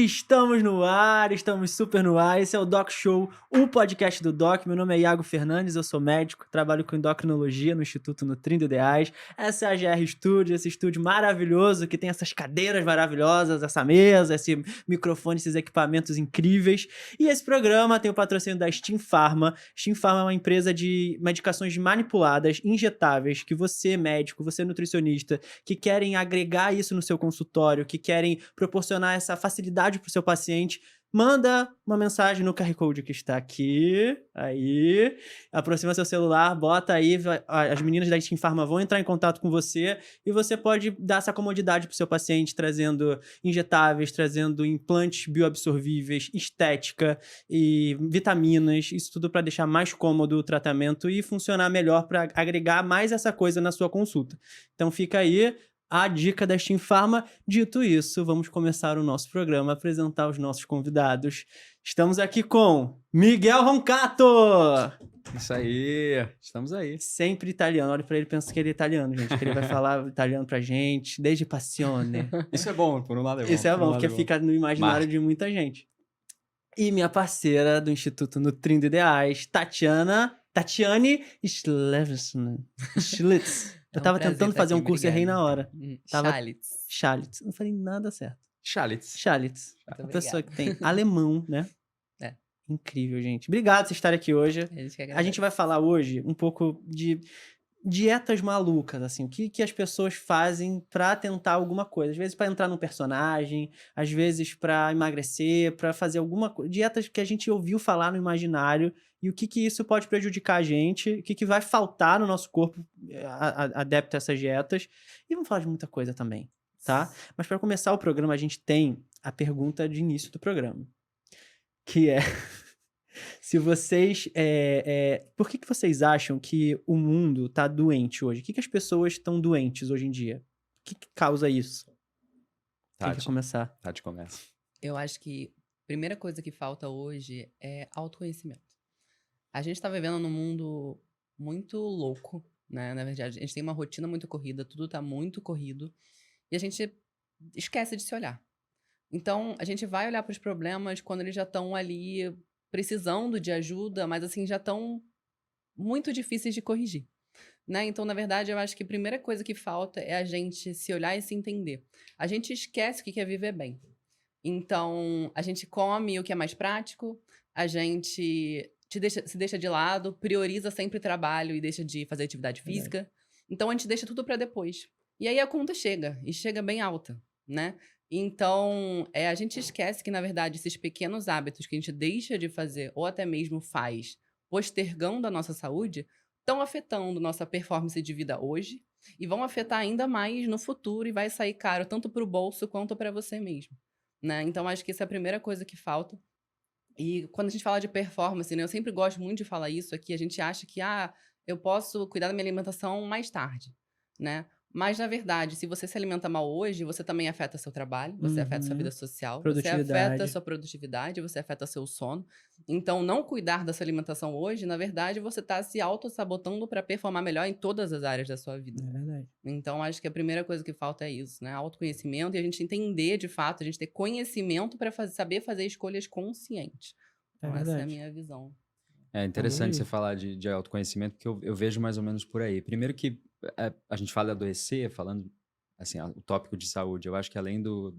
Estamos no ar, estamos super no ar. Esse é o Doc Show, o podcast do Doc. Meu nome é Iago Fernandes, eu sou médico, trabalho com endocrinologia no Instituto Nutrindo Ideais. Essa é a GR Studio, esse estúdio maravilhoso que tem essas cadeiras maravilhosas, essa mesa, esse microfone, esses equipamentos incríveis. E esse programa tem o patrocínio da Steam Pharma. Steam Pharma é uma empresa de medicações manipuladas, injetáveis, que você, médico, você, nutricionista, que querem agregar isso no seu consultório, que querem proporcionar essa facilidade para o seu paciente, manda uma mensagem no QR Code que está aqui, aí, aproxima seu celular, bota aí, as meninas da Steam Pharma vão entrar em contato com você e você pode dar essa comodidade para o seu paciente, trazendo injetáveis, trazendo implantes bioabsorvíveis, estética e vitaminas, isso tudo para deixar mais cômodo o tratamento e funcionar melhor para agregar mais essa coisa na sua consulta. Então fica aí a dica da Steam Pharma. Dito isso, vamos começar o nosso programa, apresentar os nossos convidados. Estamos aqui com Miguel Roncato! Isso aí, estamos aí. Sempre italiano, olha pra ele e pensa que ele é italiano, gente, que ele vai falar italiano pra gente, desde passione. Isso é bom, por um lado é bom. Isso é bom, porque fica no imaginário de muita gente. E minha parceira do Instituto Nutrindo Ideais, Tatiane Schlitz. Eu tava tentando fazer um curso e errei na hora. Schalitz. Não falei nada certo. Schalitz. Uma pessoa que tem alemão, né? É. Incrível, gente. Obrigado por vocês estarem aqui hoje. A gente vai falar hoje um pouco de dietas malucas, assim. O que as pessoas fazem pra tentar alguma coisa. Às vezes pra entrar num personagem, às vezes pra emagrecer, pra fazer alguma coisa. Dietas que a gente ouviu falar no imaginário e o que isso pode prejudicar a gente, o que vai faltar no nosso corpo adepto a essas dietas. E vamos falar de muita coisa também, tá? Mas para começar o programa, a gente tem a pergunta de início do programa, que é se vocês... por que vocês acham que o mundo tá doente hoje? O que as pessoas estão doentes hoje em dia? O que causa isso? Quem quer começar? Tati, começa. Eu acho que a primeira coisa que falta hoje é autoconhecimento. A gente tá vivendo num mundo muito louco, né? Na verdade, a gente tem uma rotina muito corrida, tudo tá muito corrido, e a gente esquece de se olhar. Então, a gente vai olhar para os problemas quando eles já estão ali precisando de ajuda, mas assim, já estão muito difíceis de corrigir, né? Então, na verdade, eu acho que a primeira coisa que falta é a gente se olhar e se entender. A gente esquece o que é viver bem. Então, a gente come o que é mais prático, a gente se deixa de lado, prioriza sempre trabalho e deixa de fazer atividade física. Então, a gente deixa tudo para depois. E aí a conta chega, e chega bem alta, né? Então, a gente esquece que, na verdade, esses pequenos hábitos que a gente deixa de fazer, ou até mesmo faz, postergando a nossa saúde, estão afetando nossa performance de vida hoje e vão afetar ainda mais no futuro e vai sair caro tanto para o bolso quanto para você mesmo, né? Então, acho que essa é a primeira coisa que falta. E quando a gente fala de performance, né, eu sempre gosto muito de falar isso aqui, a gente acha que, eu posso cuidar da minha alimentação mais tarde, né? Mas, na verdade, se você se alimenta mal hoje, você também afeta seu trabalho, você afeta sua vida social, você afeta sua produtividade, você afeta seu sono. Então, não cuidar da sua alimentação hoje, na verdade, você está se auto-sabotando para performar melhor em todas as áreas da sua vida. É verdade. Então, acho que a primeira coisa que falta é isso, né? Autoconhecimento e a gente entender, de fato, a gente ter conhecimento para saber fazer escolhas conscientes. Então, essa é a minha visão. É interessante você falar de autoconhecimento, porque eu vejo mais ou menos por aí. Primeiro que a gente fala de adoecer, falando assim, o tópico de saúde, eu acho que além do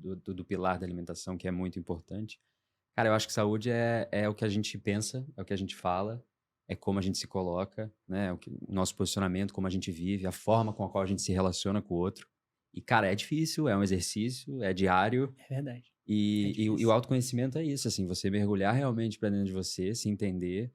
pilar da alimentação, que é muito importante, cara, eu acho que saúde é o que a gente pensa, é o que a gente fala, é como a gente se coloca, né? O nosso posicionamento, como a gente vive, a forma com a qual a gente se relaciona com o outro. E, cara, é difícil, é um exercício, é diário. É verdade. E o autoconhecimento é isso, assim, você mergulhar realmente pra dentro de você, se entender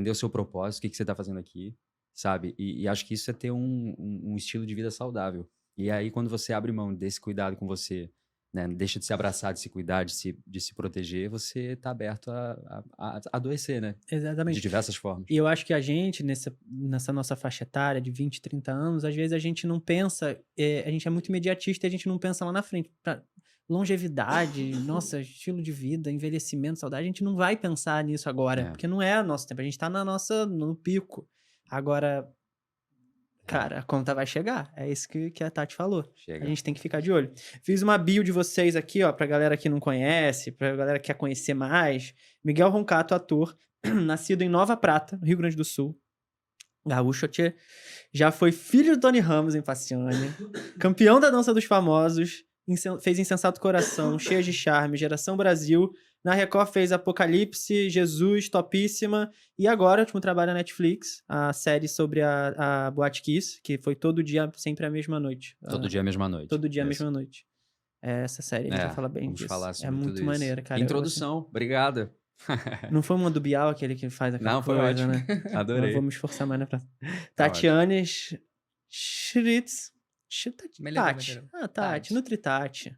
o seu propósito, o que você tá fazendo aqui, sabe? E acho que isso é ter um estilo de vida saudável. E aí, quando você abre mão desse cuidado com você, né, deixa de se abraçar, de se cuidar, de se proteger, você tá aberto a adoecer, né? Exatamente. De diversas formas. E eu acho que a gente, nessa nossa faixa etária de 20, 30 anos, às vezes a gente não pensa, a gente é muito imediatista e a gente não pensa lá na frente. Longevidade, nossa, estilo de vida, envelhecimento, saudade, a gente não vai pensar nisso agora, porque não é o nosso tempo, a gente tá no pico. Agora, Cara, a conta vai chegar. É isso que a Tati falou. A Chega. gente tem que ficar de olho. Fiz uma bio de vocês aqui, ó, pra galera que não conhece, pra galera que quer conhecer mais. Miguel Roncato, ator, nascido em Nova Prata, no Rio Grande do Sul. Gaúcho, tchê. Já foi filho de Tony Ramos em Faciane. Campeão da Dança dos Famosos. Fez Insensato Coração, Cheia de Charme, Geração Brasil. Na Record fez Apocalipse, Jesus, Topíssima. E agora, o último trabalho na Netflix, a série sobre a Boate Kiss, que foi todo dia, sempre a mesma noite. Todo dia, a mesma noite. Todo dia, a Isso. mesma noite. Essa série, a gente vai falar bem Vamos disso. falar sobre É muito tudo isso. maneira, cara. Introdução, obrigado. Não foi uma do Bial, aquele que faz aquela Não, foi coisa, ótimo. né? Adorei. Eu vou me esforçar mais na próxima. Tá Tatiane Schritz. Melhor, Tati. melhor. Tati. Tati. Nutritati.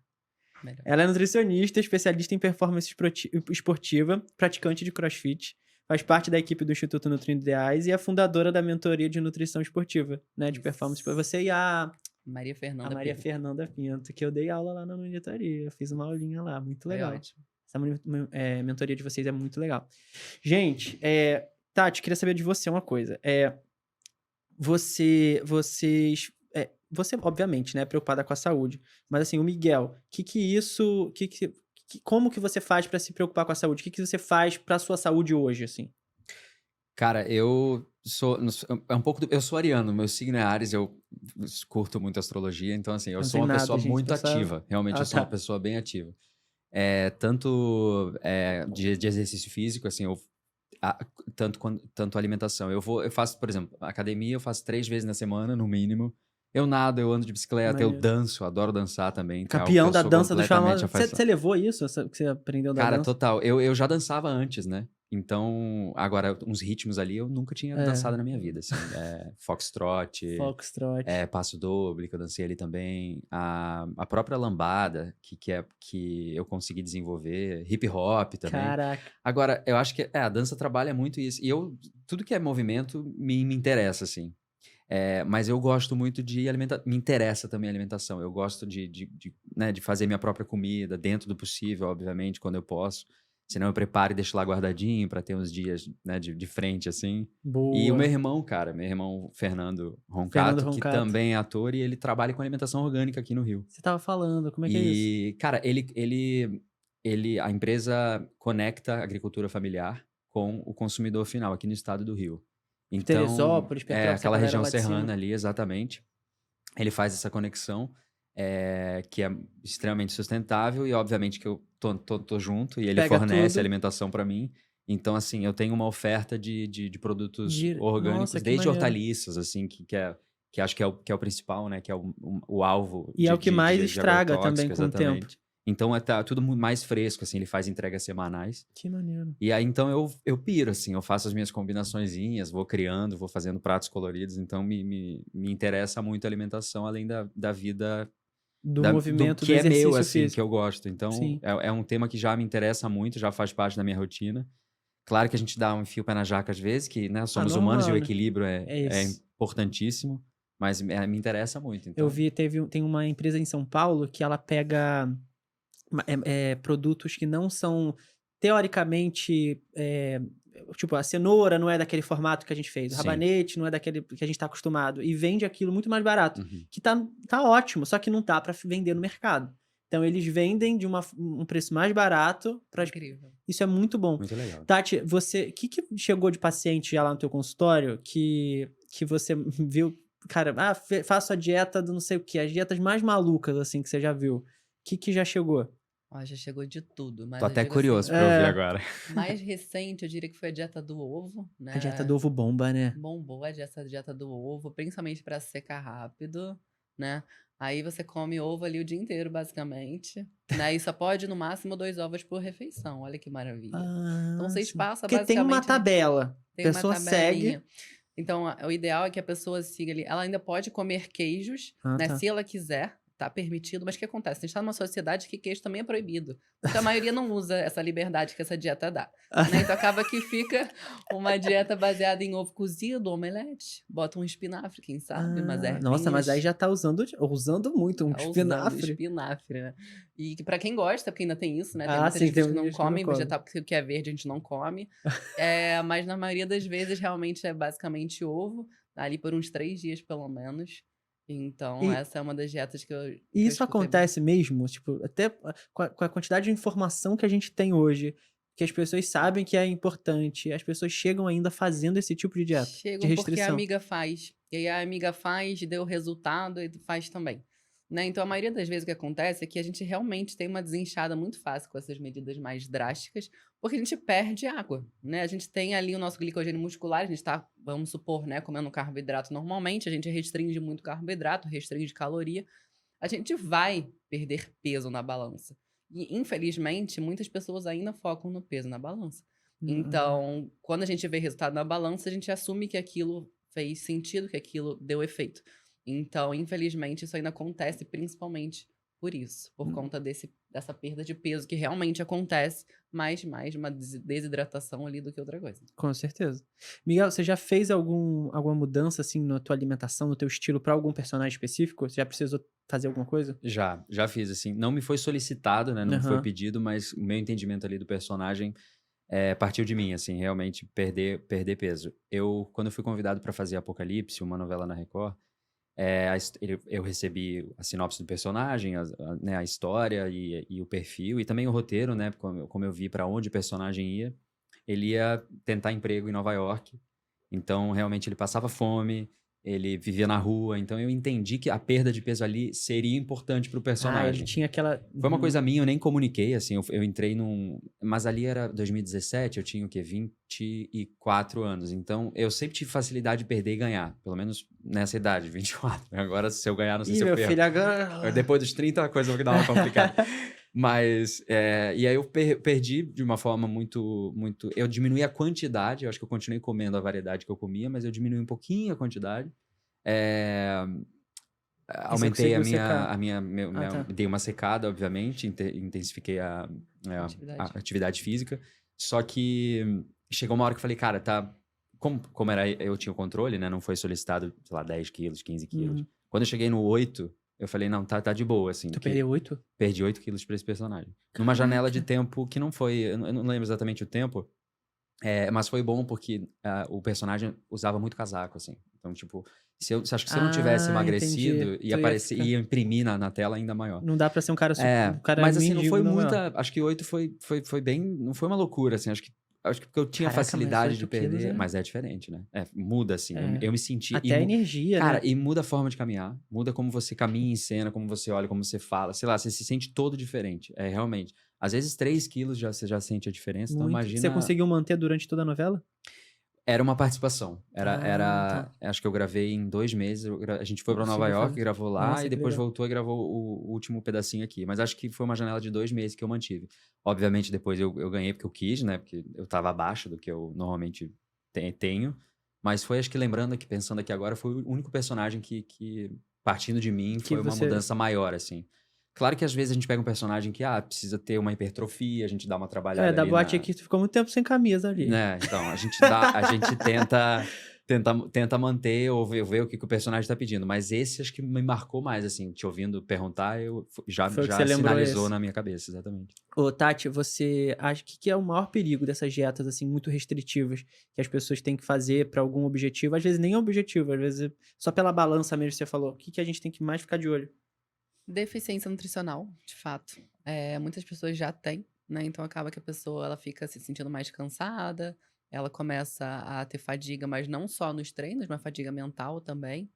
Melhor. Ela é nutricionista, especialista em performance esportiva, praticante de crossfit, faz parte da equipe do Instituto Nutrindo Ideais e é fundadora da mentoria de nutrição esportiva, né? De Isso. performance para você e a Maria Fernanda Maria Pinto. Fernanda Pinto, que eu dei aula lá na monitoria. Eu fiz uma aulinha lá, muito Foi legal. ótimo. Essa mentoria de vocês é muito legal. Gente, Tati, queria saber de você uma coisa. Você, obviamente, né, é preocupada com a saúde, mas assim, o Miguel, como que você faz pra se preocupar com a saúde? O que você faz pra sua saúde hoje, assim? Cara, eu sou eu sou ariano, meu signo é Áries, eu curto muito astrologia, então assim, eu Não sou tem uma nada, pessoa gente, muito tô só- ativa. Realmente, Ah, eu sou uma tá. pessoa bem ativa. Tanto de exercício físico, assim, tanto alimentação. Eu faço, por exemplo, academia eu faço 3 vezes na semana, no mínimo. Eu nado, eu ando de bicicleta, eu Maneiro. danço, adoro dançar também. Que é algo que Campeão eu da sou dança dos completamente famosos. apaixonado. Você levou isso? Que você aprendeu da Cara, dança? total. Eu já dançava antes, né? Então, agora, uns ritmos ali eu nunca tinha dançado na minha vida, assim. Foxtrot, Foxtrot. Passo Doble, que eu dancei ali também. A própria lambada, que eu consegui desenvolver. Hip hop também. Caraca. Agora, eu acho que a dança trabalha muito isso. E tudo que é movimento me interessa, assim. Mas eu gosto muito de alimentação. Me interessa também a alimentação. Eu gosto de fazer minha própria comida, dentro do possível, obviamente, quando eu posso. Senão eu preparo e deixo lá guardadinho pra ter uns dias, né, de frente, assim. Boa. E o meu irmão, cara, Fernando Roncato, que Roncato. também é ator e ele trabalha com alimentação orgânica aqui no Rio. Você tava falando, como é que é isso? E, cara, a empresa conecta a agricultura familiar com o consumidor final aqui no estado do Rio. Então, Teresópolis, Petrópolis, aquela essa região galera lá de cima. serrana ali, exatamente. Ele faz essa conexão, que é extremamente sustentável e, obviamente, que eu tô junto e ele Pega fornece tudo. alimentação para mim. Então, assim, eu tenho uma oferta de produtos orgânicos, Nossa, que desde maneiro. hortaliças, assim, que acho que é o principal, né? Que é o alvo. E é o que mais estraga também agrotóxico, com o tempo. exatamente. Então, tá tudo muito mais fresco, assim, ele faz entregas semanais. Que maneiro. E aí, então, eu piro, assim, eu faço as minhas combinaçõezinhas, vou criando, vou fazendo pratos coloridos, então me interessa muito a alimentação, além da vida... Do movimento, do do que é exercício meu, assim, físico. que eu gosto. Então, Sim. é um tema que já me interessa muito, já faz parte da minha rotina. Claro que a gente dá um fio pé na jaca às vezes, que, né, somos normal, humanos e o né? equilíbrio é isso. importantíssimo, mas me interessa muito. Então. Eu vi, tem uma empresa em São Paulo que ela pega produtos que não são teoricamente... tipo, a cenoura não é daquele formato que a gente fez, o Sim. rabanete não é daquele que a gente tá acostumado, e vende aquilo muito mais barato, Uhum. que tá ótimo, só que não tá pra vender no mercado. Então, eles vendem de um preço mais barato. Incrível. Isso é muito bom. Muito legal. Tati, você... O que chegou de paciente já lá no teu consultório que você viu... Cara, faço a dieta do não sei o quê. As dietas mais malucas, assim, que você já viu. O que já chegou? Ó, já chegou de tudo. Mas Tô eu até digo curioso assim, pra ouvir agora. mais recente, eu diria que foi a dieta do ovo, né? A dieta do ovo bomba, né? Bombou essa dieta do ovo, principalmente para secar rápido, né? Aí você come ovo ali o dia inteiro, basicamente, né? E só pode, no máximo, 2 ovos por refeição. Olha que maravilha. Então, você Sim. espaça Porque tem uma basicamente... tabela. Tem A uma pessoa tabelinha. segue. Então, o ideal é que a pessoa siga ali. Ela ainda pode comer queijos, né? Tá. Se ela quiser, tá permitido. Mas o que acontece? A gente tá numa sociedade que queijo também é proibido. Então, a maioria não usa essa liberdade que essa dieta dá. Né? Então, acaba que fica uma dieta baseada em ovo cozido, omelete. Bota um espinafre, quem sabe, umas ervinhas. Nossa, mas aí já tá usando muito um Tá usando espinafre. espinafre, né? E que pra quem gosta, porque ainda tem isso, né? Tem Ah, muita sim, gente tem que não gente que não come come. vegetal, porque o que é verde a gente não come. Mas na maioria das vezes, realmente, é basicamente ovo. ali por uns 3 dias, pelo menos. Então, E essa é uma das dietas que eu e que eu isso escutei muito. acontece mesmo? Tipo, até com a quantidade de informação que a gente tem hoje, que as pessoas sabem que é importante, as pessoas chegam ainda fazendo esse tipo de dieta, de Chegam porque a restrição. amiga faz. E aí a amiga faz, deu resultado e faz também. Né? Então, a maioria das vezes o que acontece é que a gente realmente tem uma desinchada muito fácil com essas medidas mais drásticas, porque a gente perde água, né? A gente tem ali o nosso glicogênio muscular, a gente tá, vamos supor, né, comendo carboidrato normalmente, a gente restringe muito carboidrato, restringe caloria, a gente vai perder peso na balança. E, infelizmente, muitas pessoas ainda focam no peso na balança. Hum. Então, quando a gente vê resultado na balança, a gente assume que aquilo fez sentido, que aquilo deu efeito. Então, infelizmente, isso ainda acontece principalmente por isso, por Hum. conta dessa perda de peso que realmente acontece, mais uma desidratação ali do que outra coisa. Com certeza. Miguel, você já fez alguma mudança, assim, na tua alimentação, no teu estilo pra algum personagem específico? Você já precisou fazer alguma coisa? Já fiz, assim. Não me foi solicitado, né? Não me foi Aham. pedido, mas o meu entendimento ali do personagem partiu de mim, assim, realmente perder peso. Quando eu fui convidado para fazer Apocalipse, uma novela na Record, eu recebi a sinopse do personagem, né, a história e o perfil, e também o roteiro, né? Como eu vi para onde o personagem ia. Ele ia tentar emprego em Nova York, então realmente ele passava fome, ele vivia na rua, então eu entendi que a perda de peso ali seria importante para o Ah, ele personagem. tinha aquela Foi uma uhum. coisa minha, eu nem comuniquei, assim, eu entrei mas ali era 2017, eu tinha o quê? 24 anos, então eu sempre tive facilidade de perder e ganhar, pelo menos nessa idade, 24. Agora se eu ganhar, não sei Ih, se eu meu perco. filho, agora Depois dos 30 a coisa vai dar uma complicada. Mas, e aí eu perdi de uma forma muito eu diminuí a quantidade, eu acho que eu continuei comendo a variedade que eu comia, mas eu diminui um pouquinho a quantidade. Eh E você Aumentei conseguiu secar? a minha Ah, tá. dei uma secada, obviamente, intensifiquei a Atividade. atividade física, só que chegou uma hora que eu falei: "Cara, tá", como era eu tinha o controle, né, não foi solicitado, sei lá, 10 quilos, 15 quilos. Uhum. Quando eu cheguei no 8, eu falei: "Não, tá de boa, assim", Tu que perdeu 8? perdi 8 quilos pra esse personagem. Numa janela de Caraca! tempo que não foi, eu não lembro exatamente o tempo, mas foi bom porque, o personagem usava muito casaco, assim. Então, tipo, acho que se eu não tivesse Ah, entendi. emagrecido, Tu ia ficar ia imprimir na tela ainda maior. não dá pra ser um cara Mas assim, não mendigo foi Nova York. muita, acho que 8 foi bem, não foi uma loucura, assim, acho que porque eu tinha Caraca, mas facilidade de 8 quilos perder, é mas é diferente, né. Muda, assim, é. eu me senti Até a energia, cara, né. e muda a forma de caminhar, muda como você caminha em cena, como você olha, como você fala, sei lá, você se sente todo diferente, realmente. Às vezes 3 quilos você já sente a diferença, então Muito. Você imagina. conseguiu manter durante toda a novela? Era uma participação. Ah, tá. Acho que eu gravei em 2 meses, a gente foi pra Nova Conseguiu York, fazer. gravou lá e Nossa, que depois legal. voltou e gravou o último pedacinho aqui. Mas acho que foi uma janela de 2 meses que eu mantive. Obviamente depois eu ganhei porque eu quis, né, porque eu estava abaixo do que eu normalmente tenho, mas foi, acho que lembrando aqui, pensando aqui agora, foi o único personagem que partindo de mim, Que foi uma você mudança maior, assim. Claro que às vezes a gente pega um personagem que, precisa ter uma hipertrofia, a gente dá uma trabalhada da ali boate na. aqui tu ficou muito tempo sem camisa ali. Né, então, a gente tenta manter ou ver o que o personagem tá pedindo, mas esse acho que me marcou mais, assim, te ouvindo perguntar, Foi o que você já lembrou sinalizou esse. na minha cabeça, exatamente. Ô, Tati, você acha que é o maior perigo dessas dietas, assim, muito restritivas, que as pessoas têm que fazer pra algum objetivo? Às vezes nem é objetivo, às vezes é só pela balança mesmo, você falou. O que a gente tem que mais ficar de olho? Deficiência nutricional, de fato. Muitas pessoas já têm, né? Então acaba que a pessoa ela fica se sentindo mais cansada, ela começa a ter fadiga, mas não só nos treinos, mas fadiga mental também.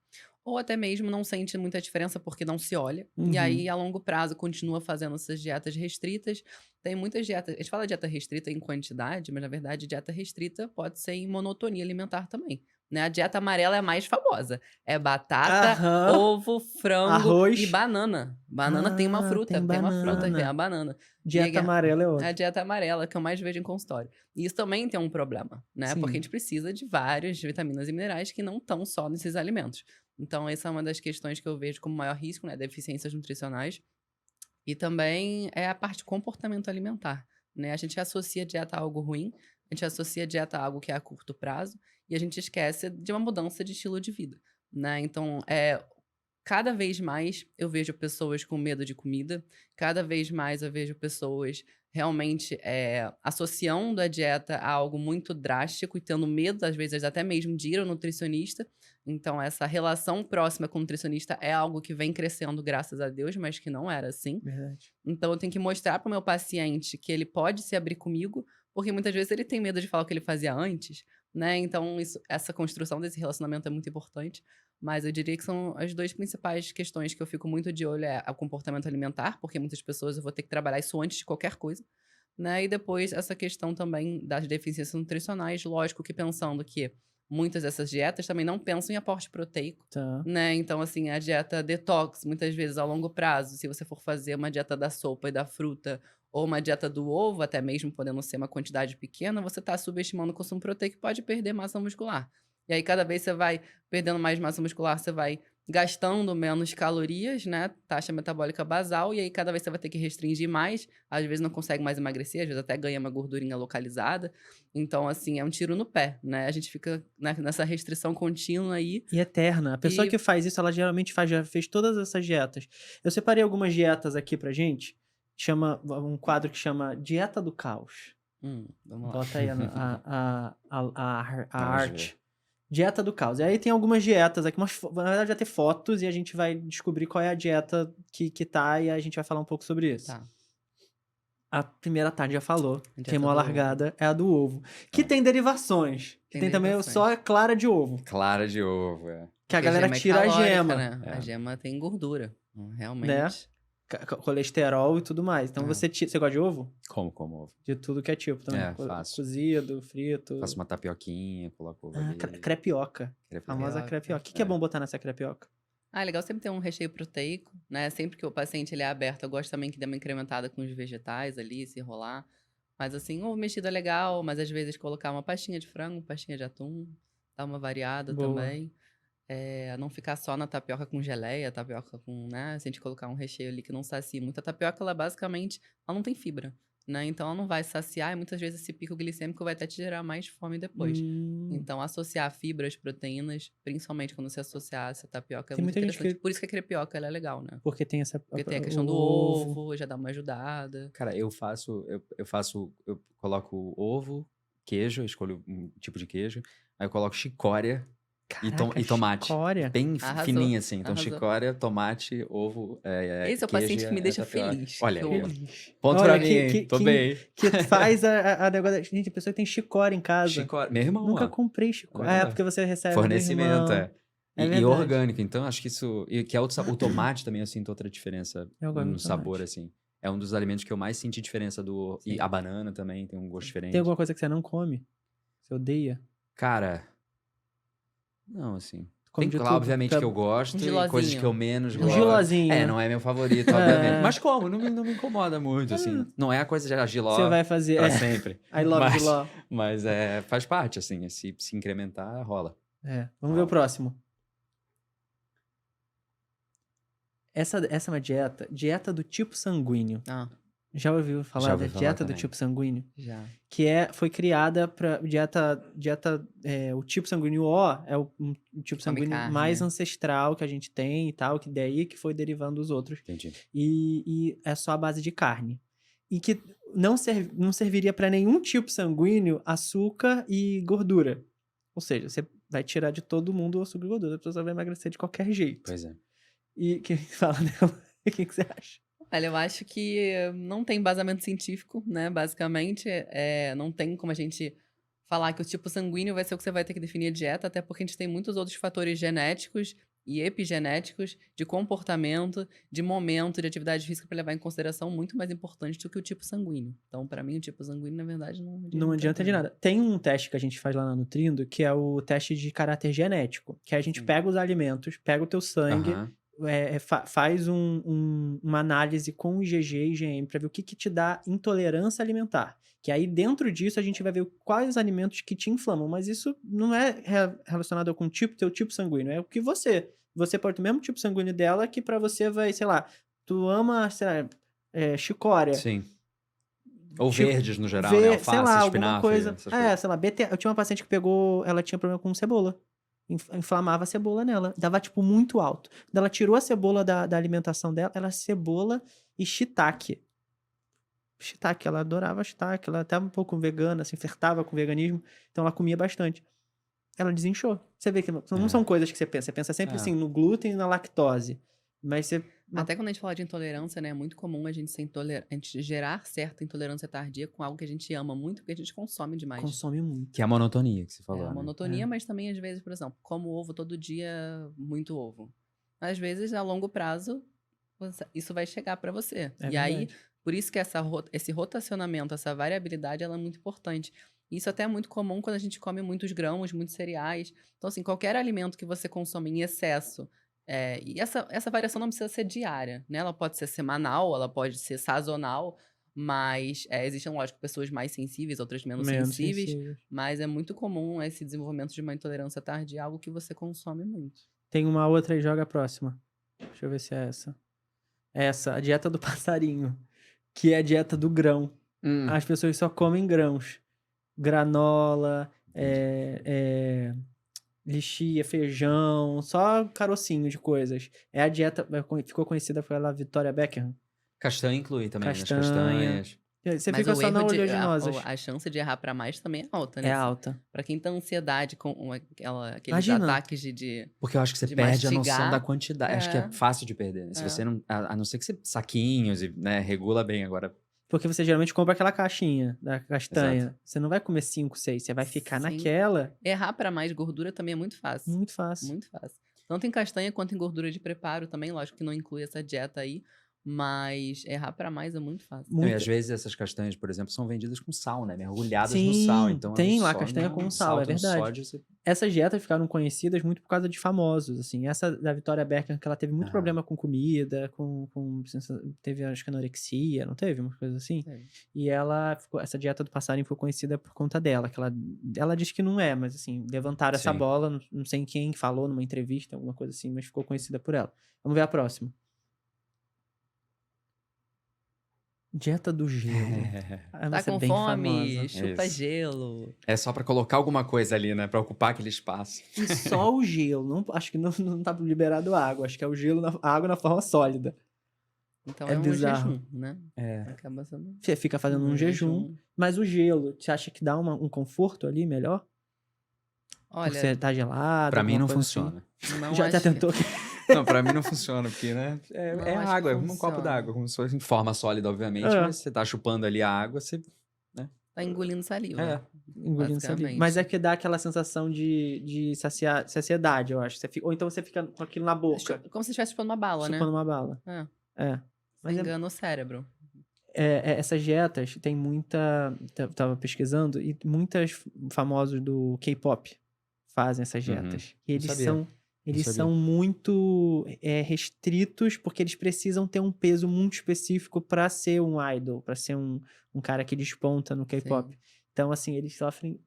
Ou até mesmo não sente muita diferença porque não se olha. E aí, Uhum. a longo prazo, continua fazendo essas dietas restritas. Tem muitas dietas. A gente fala dieta restrita em quantidade, mas na verdade, dieta restrita pode ser em monotonia alimentar também. Né? A dieta amarela é a mais famosa. É batata, Aham. ovo, frango e Arroz. banana. Banana Ah, tem uma fruta que tem a banana. banana. E Dieta amarela é a outra. dieta amarela, que eu mais vejo em consultório. E isso também tem um problema, né? Porque a Sim. gente precisa de várias vitaminas e minerais que não estão só nesses alimentos. Então, essa é uma das questões que eu vejo como maior risco, né? Deficiências nutricionais. E também é a parte de comportamento alimentar, né? A gente associa a dieta a algo ruim, a gente associa a dieta a algo que é a curto prazo, e a gente esquece de uma mudança de estilo de vida, né? Então, cada vez mais eu vejo pessoas com medo de comida, cada vez mais eu vejo pessoas realmente associando a dieta a algo muito drástico e tendo medo, às vezes, até mesmo de ir ao nutricionista. Então, essa relação próxima com o nutricionista é algo que vem crescendo, graças a Deus, mas que não era assim. Verdade. Então, eu tenho que mostrar para o meu paciente que ele pode se abrir comigo, porque muitas vezes ele tem medo de falar o que ele fazia antes, né? Então, essa construção desse relacionamento é muito importante. Mas eu diria que são as duas principais questões que eu fico muito de olho: é o comportamento alimentar, porque muitas pessoas eu vou ter que trabalhar isso antes de qualquer coisa, né? E depois essa questão também das deficiências nutricionais, lógico que pensando que muitas dessas dietas também não pensam em aporte proteico, Tá. né? Então, assim, a dieta detox, muitas vezes a longo prazo, se você for fazer uma dieta da sopa e da fruta, ou uma dieta do ovo, até mesmo podendo ser uma quantidade pequena, você está subestimando o consumo proteico e pode perder massa muscular. E aí, cada vez você vai perdendo mais massa muscular, você vai gastando menos calorias, né? Taxa metabólica basal, e aí cada vez você vai ter que restringir mais. Às vezes não consegue mais emagrecer, às vezes até ganha uma gordurinha localizada. Então, assim, é um tiro no pé, né? A gente fica nessa restrição contínua aí. E eterna. A pessoa que faz isso, ela geralmente já fez todas essas dietas. Eu separei algumas dietas aqui pra gente. Chama um quadro que chama Dieta do Caos. Vamos lá. Bota aí a Vamos arte. ver. Dieta do Caos. E aí tem algumas dietas aqui, na verdade vai ter fotos e a gente vai descobrir qual é a dieta que tá e a gente vai falar um pouco sobre isso. Tá. A primeira tarde já falou, Dieta queimou a do largada, é a do ovo. Que Tá. tem derivações. Tem Tem também derivações. só a clara de ovo. Clara de ovo, é. Que a Porque galera gema é tira a calórica, gema. né? É. A gema tem gordura. Realmente. Colesterol e tudo mais. Então É. você gosta de ovo? Como ovo. De tudo que é tipo também. É, faço. Cozido, frito. Faço uma tapioquinha, coloco ovo Ah, ali. crepioca. Crepe- Famosa Crepioca. crepioca. O que é bom botar nessa crepioca? É legal sempre ter um recheio proteico, né? Sempre que o paciente ele é aberto, eu gosto também que dê uma incrementada com os vegetais ali, se rolar. Mas assim, ovo mexido é legal, mas às vezes colocar uma pastinha de frango, pastinha de atum, dar uma variada Boa. também. Não ficar só na tapioca com geleia, tapioca com, né? Se a gente colocar um recheio ali que não sacia muito. A tapioca, ela basicamente, ela não tem fibra, né? Então ela não vai saciar e muitas vezes esse pico glicêmico vai até te gerar mais fome depois. Então, associar fibras, proteínas, principalmente quando você associar essa tapioca, é Tem muito muita gente interessante. Por isso que a crepioca ela é legal, né? Porque tem essa. Porque tem a questão o do ovo, já dá uma ajudada. Cara, eu coloco ovo, queijo, eu escolho um tipo de queijo, aí eu coloco chicória Caraca, e tomate. chicória. Bem Arrasou, fininho assim. Então, arrasou. chicória, tomate, ovo, Esse é o queijo paciente e que me a deixa tapioca. feliz. Olha que aí, eu- ó. Feliz. Ponto Olha, pra mim, tô bem. Que faz a negócio. Gente, a pessoa tem chicória em casa. Chicória. Meu irmão, Nunca ó. comprei chicória. Olha É, lá. porque você recebe. Fornecimento, do irmão. é. É E verdade. orgânico, então acho que isso. E que é o tomate também eu sinto outra diferença Eu gosto no do sabor, tomate. assim. É um dos alimentos que eu mais senti diferença do. E Sim. a banana também tem um gosto diferente. Tem alguma coisa que você não come? Você odeia? Cara. Não, assim. Come Tem, de claro, tudo? obviamente, Fica- que eu gosto, Um e coisas gilozinho. que eu menos Um gosto. gilozinho. É, não é meu favorito, É. obviamente. Mas como? Não me incomoda muito, assim. Não é a coisa de giló Você vai fazer. pra É. sempre. I love Mas- Giló. Mas faz parte, assim. Se incrementar, rola. É. Vamos ver o próximo. Essa é uma dieta do tipo sanguíneo. Ah, Já ouviu falar Já da ouvi falar dieta do também. tipo sanguíneo? já. Que foi criada para o tipo sanguíneo O é o tipo Come sanguíneo carne, mais né? ancestral que a gente tem e tal, que daí que foi derivando os outros. Entendi. E é só a base de carne. E que não serviria para nenhum tipo sanguíneo açúcar e gordura. Ou seja, você vai tirar de todo mundo o açúcar e gordura, a pessoa vai emagrecer de qualquer jeito. Pois é. E quem fala dela? O que você acha? Olha, eu acho que não tem embasamento científico, né? Basicamente, não tem como a gente falar que o tipo sanguíneo vai ser o que você vai ter que definir a dieta, até porque a gente tem muitos outros fatores genéticos e epigenéticos, de comportamento, de momento, de atividade física para levar em consideração muito mais importante do que o tipo sanguíneo. Então, para mim, o tipo sanguíneo, na verdade, Não adianta de nada. Tem um teste que a gente faz lá na Nutrindo, que é o teste de caráter genético. Que a gente Sim. pega os alimentos, pega o teu sangue, Aham. faz uma análise com o IgG e IgM para ver o que te dá intolerância alimentar. Que aí, dentro disso, a gente vai ver quais alimentos que te inflamam. Mas isso não é relacionado com teu tipo sanguíneo. É o que você pode ter o mesmo tipo sanguíneo dela, que para você vai, sei lá, tu ama, sei lá, chicória. Sim. Ou Tipo, verdes no geral, né? Alface, sei lá, alguma espinafre, coisa. essas coisas. Sei lá, eu tinha uma paciente que ela tinha problema com cebola. Inflamava a cebola nela. Dava, tipo, muito alto. Quando ela tirou a cebola da alimentação dela, era cebola e shiitake. shiitake, ela adorava shiitake, ela até um pouco vegana, assim, flertava com o veganismo, então ela comia bastante. Ela desinchou. Você vê que não são coisas que você pensa sempre assim, no glúten e na lactose, mas você... Até quando a gente fala de intolerância, né, é muito comum a gente gerar certa intolerância tardia com algo que a gente ama muito, porque a gente consome demais. Consome muito. Que é a monotonia que você falou, É a né? monotonia, mas também às vezes, por exemplo, como ovo todo dia, muito ovo. Às vezes, a longo prazo, isso vai chegar pra você. E aí, por isso que esse rotacionamento, essa variabilidade, ela é muito importante. Isso até é muito comum quando a gente come muitos grãos, muitos cereais. Então, assim, qualquer alimento que você consome em excesso, e essa variação não precisa ser diária, né? Ela pode ser semanal, ela pode ser sazonal, mas existem, lógico, pessoas mais sensíveis, outras menos sensíveis. Mas é muito comum esse desenvolvimento de uma intolerância tardia, algo que você consome muito. Tem uma outra e joga a próxima. Deixa eu ver se é essa. Essa, a dieta do passarinho, que é a dieta do grão. As pessoas só comem grãos. Granola, lixia, feijão, só carocinho de coisas. É a dieta, ficou conhecida pela Victoria Beckham. Castanha inclui também, Castanha. as castanhas. Você Mas fica só na oleaginosas. a chance de errar pra mais também é alta, né? É alta. Pra quem tem ansiedade com aqueles Imagina. ataques de... Porque eu acho que você de perde a noção mastigar. da quantidade. Acho que é fácil de perder, né? Se É. você não... A não ser que você saquinhos e, né, regula bem agora. Porque você geralmente compra aquela caixinha da castanha. Exato. Você não vai comer 5, 6. Você vai ficar Sim. naquela. Errar pra mais gordura também é muito fácil. Muito fácil. Muito fácil. Tanto em castanha quanto em gordura de preparo também, lógico que não inclui essa dieta aí. Mas errar pra mais é muito fácil. Não, e às vezes essas castanhas, por exemplo, são vendidas com sal, né? Mergulhadas no Sim, sal. Então, tem lá só castanha no com sal, é salto no verdade. sódio, você... Essas dietas ficaram conhecidas muito por causa de famosos, assim. Essa da Victoria Beckham, que ela teve muito problema com comida, teve acho que anorexia, não teve? Uma coisa assim. E essa dieta do passarinho ficou conhecida por conta dela, que ela disse que não é, mas assim, levantaram essa bola, não sei quem falou numa entrevista, alguma coisa assim, mas ficou conhecida por ela. Vamos ver a próxima. Dieta do gelo. Tá com fome, chupa gelo. É só pra colocar alguma coisa ali, né? Pra ocupar aquele espaço. E só o gelo. Não, acho que não tá liberado água. Acho que é o gelo, a água na forma sólida. Então É um bizarro. jejum, né? Acaba sendo... Você fica fazendo um jejum. Mas o gelo, você acha que dá um conforto ali melhor? Olha, porque você tá gelado? Pra mim não alguma coisa funciona. assim? não Já acho que- tentou? Não, pra mim não funciona, porque, né? Não, É acho água, é que um copo funciona. d'água, como se fosse em forma sólida, obviamente, mas você tá chupando ali a água, você... Tá engolindo saliva. Engolindo saliva. basicamente. Mas é que dá aquela sensação de saciedade, eu acho. Ou então você fica com aquilo na boca, Como se estivesse chupando uma bala, chupando né? uma bala. É. Mas Você engana o cérebro. essas dietas tem muita... Tava pesquisando, e muitos famosos do K-pop fazem essas dietas. E eles sabia. são muito restritos, porque eles precisam ter um peso muito específico pra ser um idol, pra ser um cara que desponta no K-pop. Então, assim, eles sofrem...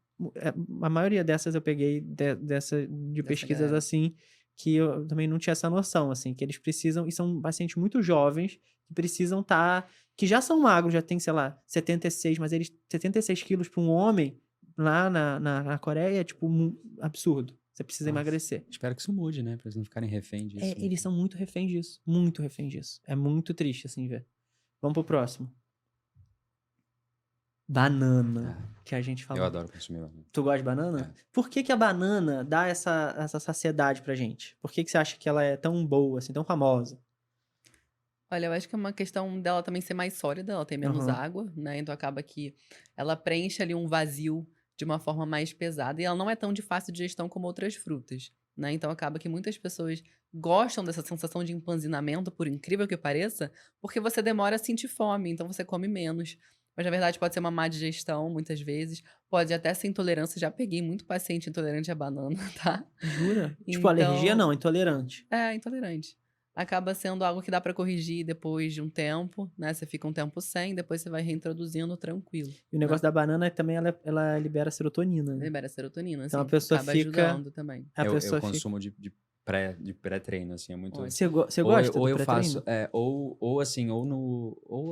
A maioria dessas eu peguei de pesquisas galera. assim, que eu também não tinha essa noção, assim, que eles precisam... E são pacientes muito jovens, que precisam estar... Que já são magros, já tem, sei lá, 76, mas 76 quilos para um homem lá na Coreia é, tipo, absurdo. Você precisa emagrecer. Espero que isso mude, né? Pra eles não ficarem refém disso. Eles são muito reféns disso. Muito reféns disso. É muito triste, assim, ver. Vamos pro próximo. Banana, que a gente falou. Eu adoro consumir banana. Tu gosta de banana? Por que a banana dá essa saciedade pra gente? Por que você acha que ela é tão boa, assim, tão famosa? Olha, eu acho que é uma questão dela também ser mais sólida, ela tem menos água, né? Então acaba que ela preenche ali um vazio de uma forma mais pesada e ela não é tão de fácil digestão como outras frutas, né? Então acaba que muitas pessoas gostam dessa sensação de empanzinamento, por incrível que pareça, porque você demora a sentir fome, então você come menos. Mas na verdade pode ser uma má digestão, muitas vezes. Pode até ser intolerância. Já peguei muito paciente intolerante à banana, tá? Jura? Tipo, Então- alergia não, intolerante. É, intolerante. Acaba sendo algo que dá pra corrigir depois de um tempo, né? Você fica um tempo sem, depois você vai reintroduzindo tranquilo. E o negócio da banana é que também ela libera serotonina, né? Libera serotonina, Então assim, a pessoa acaba fica- ajudando também. A Eu pessoa consumo de pré-treino, assim, é muito... Olha, Você gosta ou do eu pré-treino? faço, ou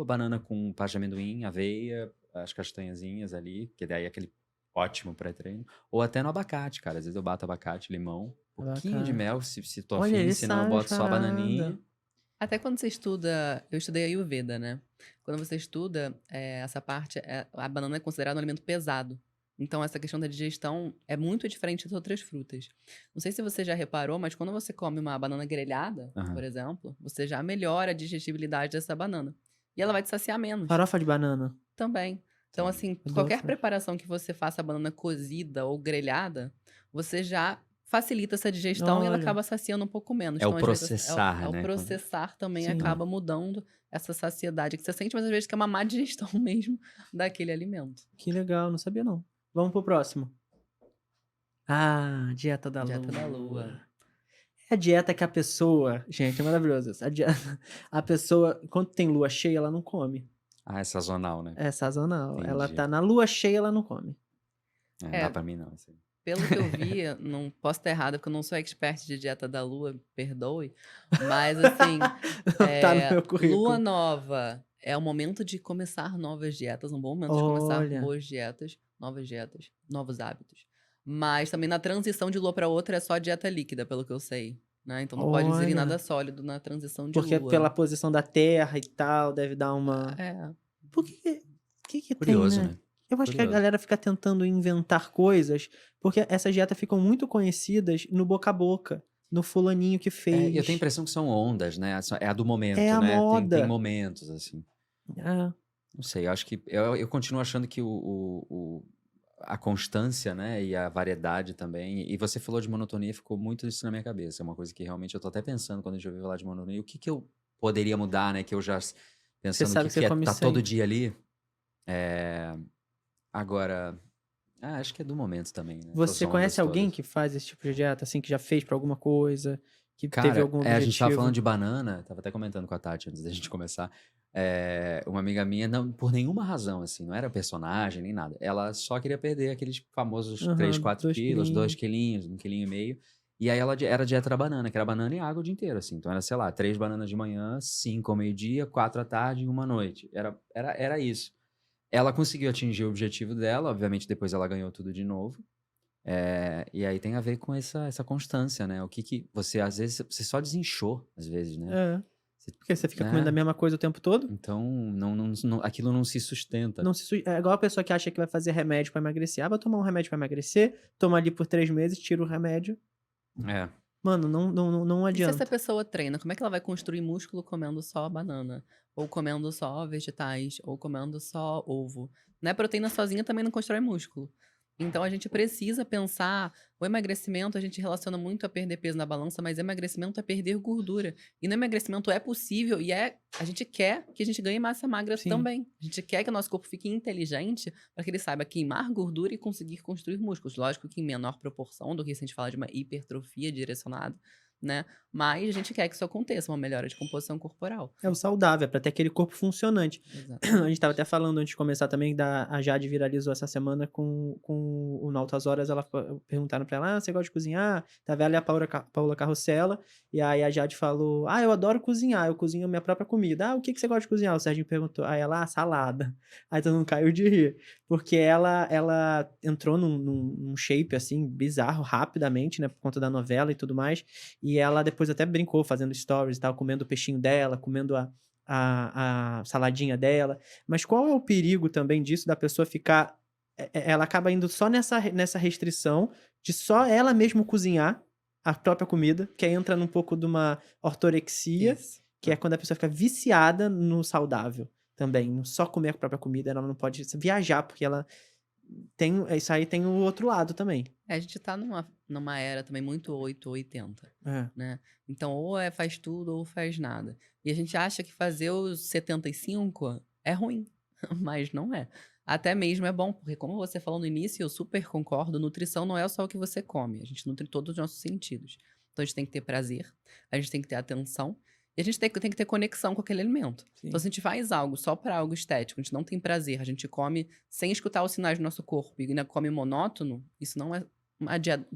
a banana com pasta de amendoim, aveia, as castanhazinhas ali, que daí é aquele ótimo pré-treino. Ou até no abacate, cara. Às vezes eu bato abacate, limão, um pouquinho de Abacate. mel, se tô Olha, afim, ele senão eu sabe boto só a parada. bananinha. Até quando você estuda, eu estudei Ayurveda, né? Quando você estuda essa parte, a banana é considerada um alimento pesado. Então, essa questão da digestão é muito diferente das outras frutas. Não sei se você já reparou, mas quando você come uma banana grelhada, por Aham. exemplo, você já melhora a digestibilidade dessa banana. E ela vai te saciar menos Farofa de banana. também. Então, Entendi. assim, Adoro qualquer farofa. preparação que você faça a banana cozida ou grelhada, você já facilita essa digestão e ela Olha, acaba saciando um pouco menos. É o Então, às vezes, processar, o né? processar também sim. acaba mudando essa saciedade que você sente, mas às vezes que é uma má digestão mesmo daquele alimento. Que legal, não sabia não. Vamos pro próximo. Ah, dieta da Dieta da lua. lua. É a dieta que a pessoa... Gente, é maravilhoso isso. A pessoa, quando tem lua cheia, ela não come. Ah, é sazonal, né? É sazonal. Ela Entendi. tá na lua cheia, ela não come. Não dá É, pra mim, não. Assim. pelo que eu vi, não posso estar errada, porque eu não sou expert de dieta da lua, perdoe. Mas, assim, Tá no meu lua currículo. nova é o momento de começar novas dietas, um bom momento de começar Olha, boas dietas, novos hábitos. Mas também na transição de lua para outra é só dieta líquida, pelo que eu sei, né? Então não pode ingerir nada olha. sólido na transição de Porque lua. pela posição da Terra e tal, deve dar uma... É, Por que tem, Curioso, né? né? Eu acho que a Curioso. galera fica tentando inventar coisas, porque essas dietas ficam muito conhecidas no boca a boca, no fulaninho que É, e eu tenho a fez. impressão que são ondas, né? É a do É momento, a né? Tem moda. momentos, assim. É, Não sei, eu acho que. Eu continuo achando que a constância, né? E a variedade também. E você falou de monotonia, ficou muito isso na minha cabeça. É uma coisa que realmente eu tô até pensando quando a gente ouviu falar de monotonia. O que que eu poderia mudar, né? Que eu já. você Pensando o sabe que que você que é come tá todo sempre. dia ali. É, agora. Acho que é do momento também, né? Essas Você ondas conhece alguém todas. que faz esse tipo de dieta, assim, que já fez pra alguma coisa, que teve Cara, algum a gente tava falando objetivo? de banana, tava até comentando com a Tati antes da gente começar. Uma amiga minha, não, por nenhuma razão, assim, não era personagem nem nada. Ela só queria perder aqueles famosos 3, Aham, 4 2 quilos, 2 quilinhos. quilinhos, 1,5 kg. E aí ela era dieta da banana, que era banana e água o dia inteiro, assim. Então era, sei lá, 3 bananas de manhã, 5 ao meio-dia, 4 à tarde e 1 à noite. Era isso. Ela conseguiu atingir o objetivo dela, obviamente depois ela ganhou tudo de novo. E aí tem a ver com essa constância, né? O que que você, às vezes, você só desinchou, às vezes, né? É, Você- porque você fica comendo a né? mesma coisa o tempo todo. Então, aquilo não se sustenta. Não é igual a pessoa que acha que vai fazer remédio pra emagrecer. Ah, vai tomar um remédio pra emagrecer, toma ali por 3 meses, tira o remédio. É, Mano, não e se essa adianta. pessoa treina, como é que ela vai construir músculo comendo só banana? Ou comendo só vegetais? Ou comendo só ovo? Né? Proteína sozinha também não constrói músculo. Então a gente precisa pensar. O emagrecimento a gente relaciona muito a perder peso na balança, mas emagrecimento é perder gordura. E no emagrecimento é possível e a gente quer que a gente ganhe massa magra Sim. também. A gente quer que o nosso corpo fique inteligente para que ele saiba queimar gordura e conseguir construir músculos. Lógico que em menor proporção do que se a gente fala de uma hipertrofia direcionada, né? Mas a gente quer que isso aconteça, uma melhora de composição corporal. É o saudável, é pra ter aquele corpo funcionante. A Exatamente. gente tava até falando antes de começar também, a Jade viralizou essa semana com o No Altas Horas, perguntaram pra ela, você gosta de cozinhar? Tava ela e a Paula Carrossela, e aí a Jade falou, eu adoro cozinhar, eu cozinho a minha própria comida. O que você gosta de cozinhar? O Serginho perguntou, aí ela, salada. Aí todo mundo caiu de rir, porque ela entrou num shape, assim, bizarro, rapidamente, né, por conta da novela e tudo mais, e ela depois até brincou, fazendo stories e tal, comendo o peixinho dela, comendo a saladinha dela. Mas qual é o perigo também disso, da pessoa ficar... Ela acaba indo só nessa restrição de só ela mesmo cozinhar a própria comida, que aí entra num pouco de uma ortorexia, Isso. que é quando a pessoa fica viciada no saudável também, no só comer a própria comida, ela não pode viajar, porque ela tem... Isso aí tem o outro lado também. A gente tá numa era também muito 8 ou 80, É. né? Então, ou faz tudo ou faz nada. E a gente acha que fazer os 75 é ruim, mas não é. Até mesmo é bom, porque como você falou no início, eu super concordo, nutrição não é só o que você come, a gente nutre todos os nossos sentidos. Então, a gente tem que ter prazer, a gente tem que ter atenção, e a gente tem que ter conexão com aquele alimento. Sim. Então, se a gente faz algo só para algo estético, a gente não tem prazer, a gente come sem escutar os sinais do nosso corpo e ainda come monótono, isso não é uma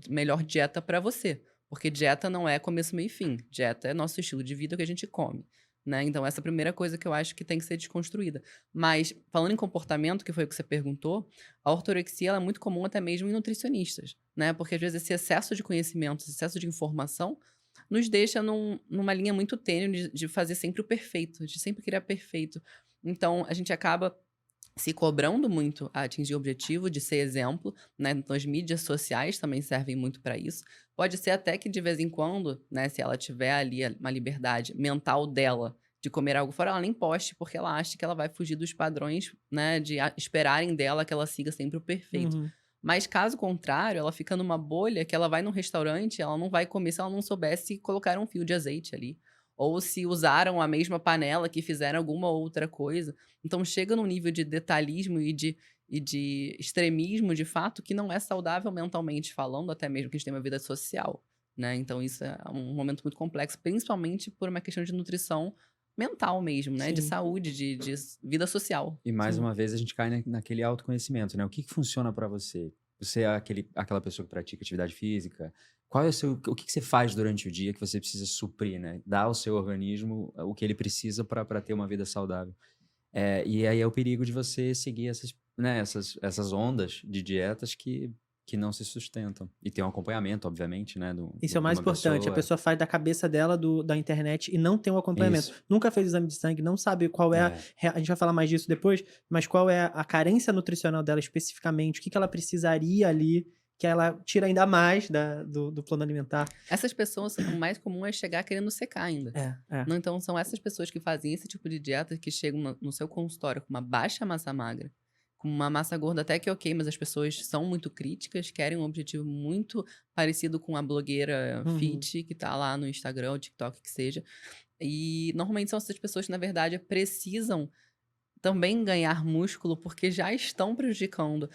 melhor dieta para você. Porque dieta não é começo, meio e fim. Dieta é nosso estilo de vida que a gente come, né? Então, essa é a primeira coisa que eu acho que tem que ser desconstruída. Mas, falando em comportamento, que foi o que você perguntou, a ortorexia ela é muito comum até mesmo em nutricionistas, né? Porque, às vezes, esse excesso de conhecimento, esse excesso de informação nos deixa numa linha muito tênue de fazer sempre o perfeito, de sempre criar perfeito. Então, a gente acaba se cobrando muito a atingir o objetivo de ser exemplo, né? Então, as mídias sociais também servem muito para isso. Pode ser até que de vez em quando, né, se ela tiver ali uma liberdade mental dela de comer algo fora, ela nem poste, porque ela acha que ela vai fugir dos padrões, né, de esperarem dela que ela siga sempre o perfeito. Uhum. Mas caso contrário, ela fica numa bolha que ela vai num restaurante, ela não vai comer se ela não soubesse colocar um fio de azeite ali. Ou se usaram a mesma panela que fizeram alguma outra coisa. Então chega num nível de detalhismo e de extremismo, de fato, que não é saudável mentalmente falando, até mesmo que a gente tem uma vida social, né? Então isso é um momento muito complexo, principalmente por uma questão de nutrição mental mesmo, né? De Sim. saúde, de vida social. E mais Sim. uma vez a gente cai naquele autoconhecimento, né? O que funciona pra você? Você é aquela pessoa que pratica atividade física? Qual é o que você faz durante o dia que você precisa suprir, né? Dar ao seu organismo o que ele precisa para ter uma vida saudável. E aí é o perigo de você seguir essas ondas de dietas que não se sustentam. E tem um acompanhamento, obviamente, né? Isso é o de mais uma importante. A pessoa faz da cabeça dela, da internet, e não tem um acompanhamento. Isso. Nunca fez exame de sangue, não sabe qual é a gente vai falar mais disso depois, mas qual é a carência nutricional dela especificamente, o que ela precisaria ali, que ela tira ainda mais do plano alimentar. Essas pessoas, o mais comum é chegar querendo secar ainda. É. Não, então, são essas pessoas que fazem esse tipo de dieta que chegam no seu consultório com uma baixa massa magra, com uma massa gorda até que ok, mas as pessoas são muito críticas, querem um objetivo muito parecido com a blogueira fit que tá lá no Instagram, ou TikTok, que seja. E normalmente são essas pessoas que, na verdade, precisam também ganhar músculo porque já estão prejudicando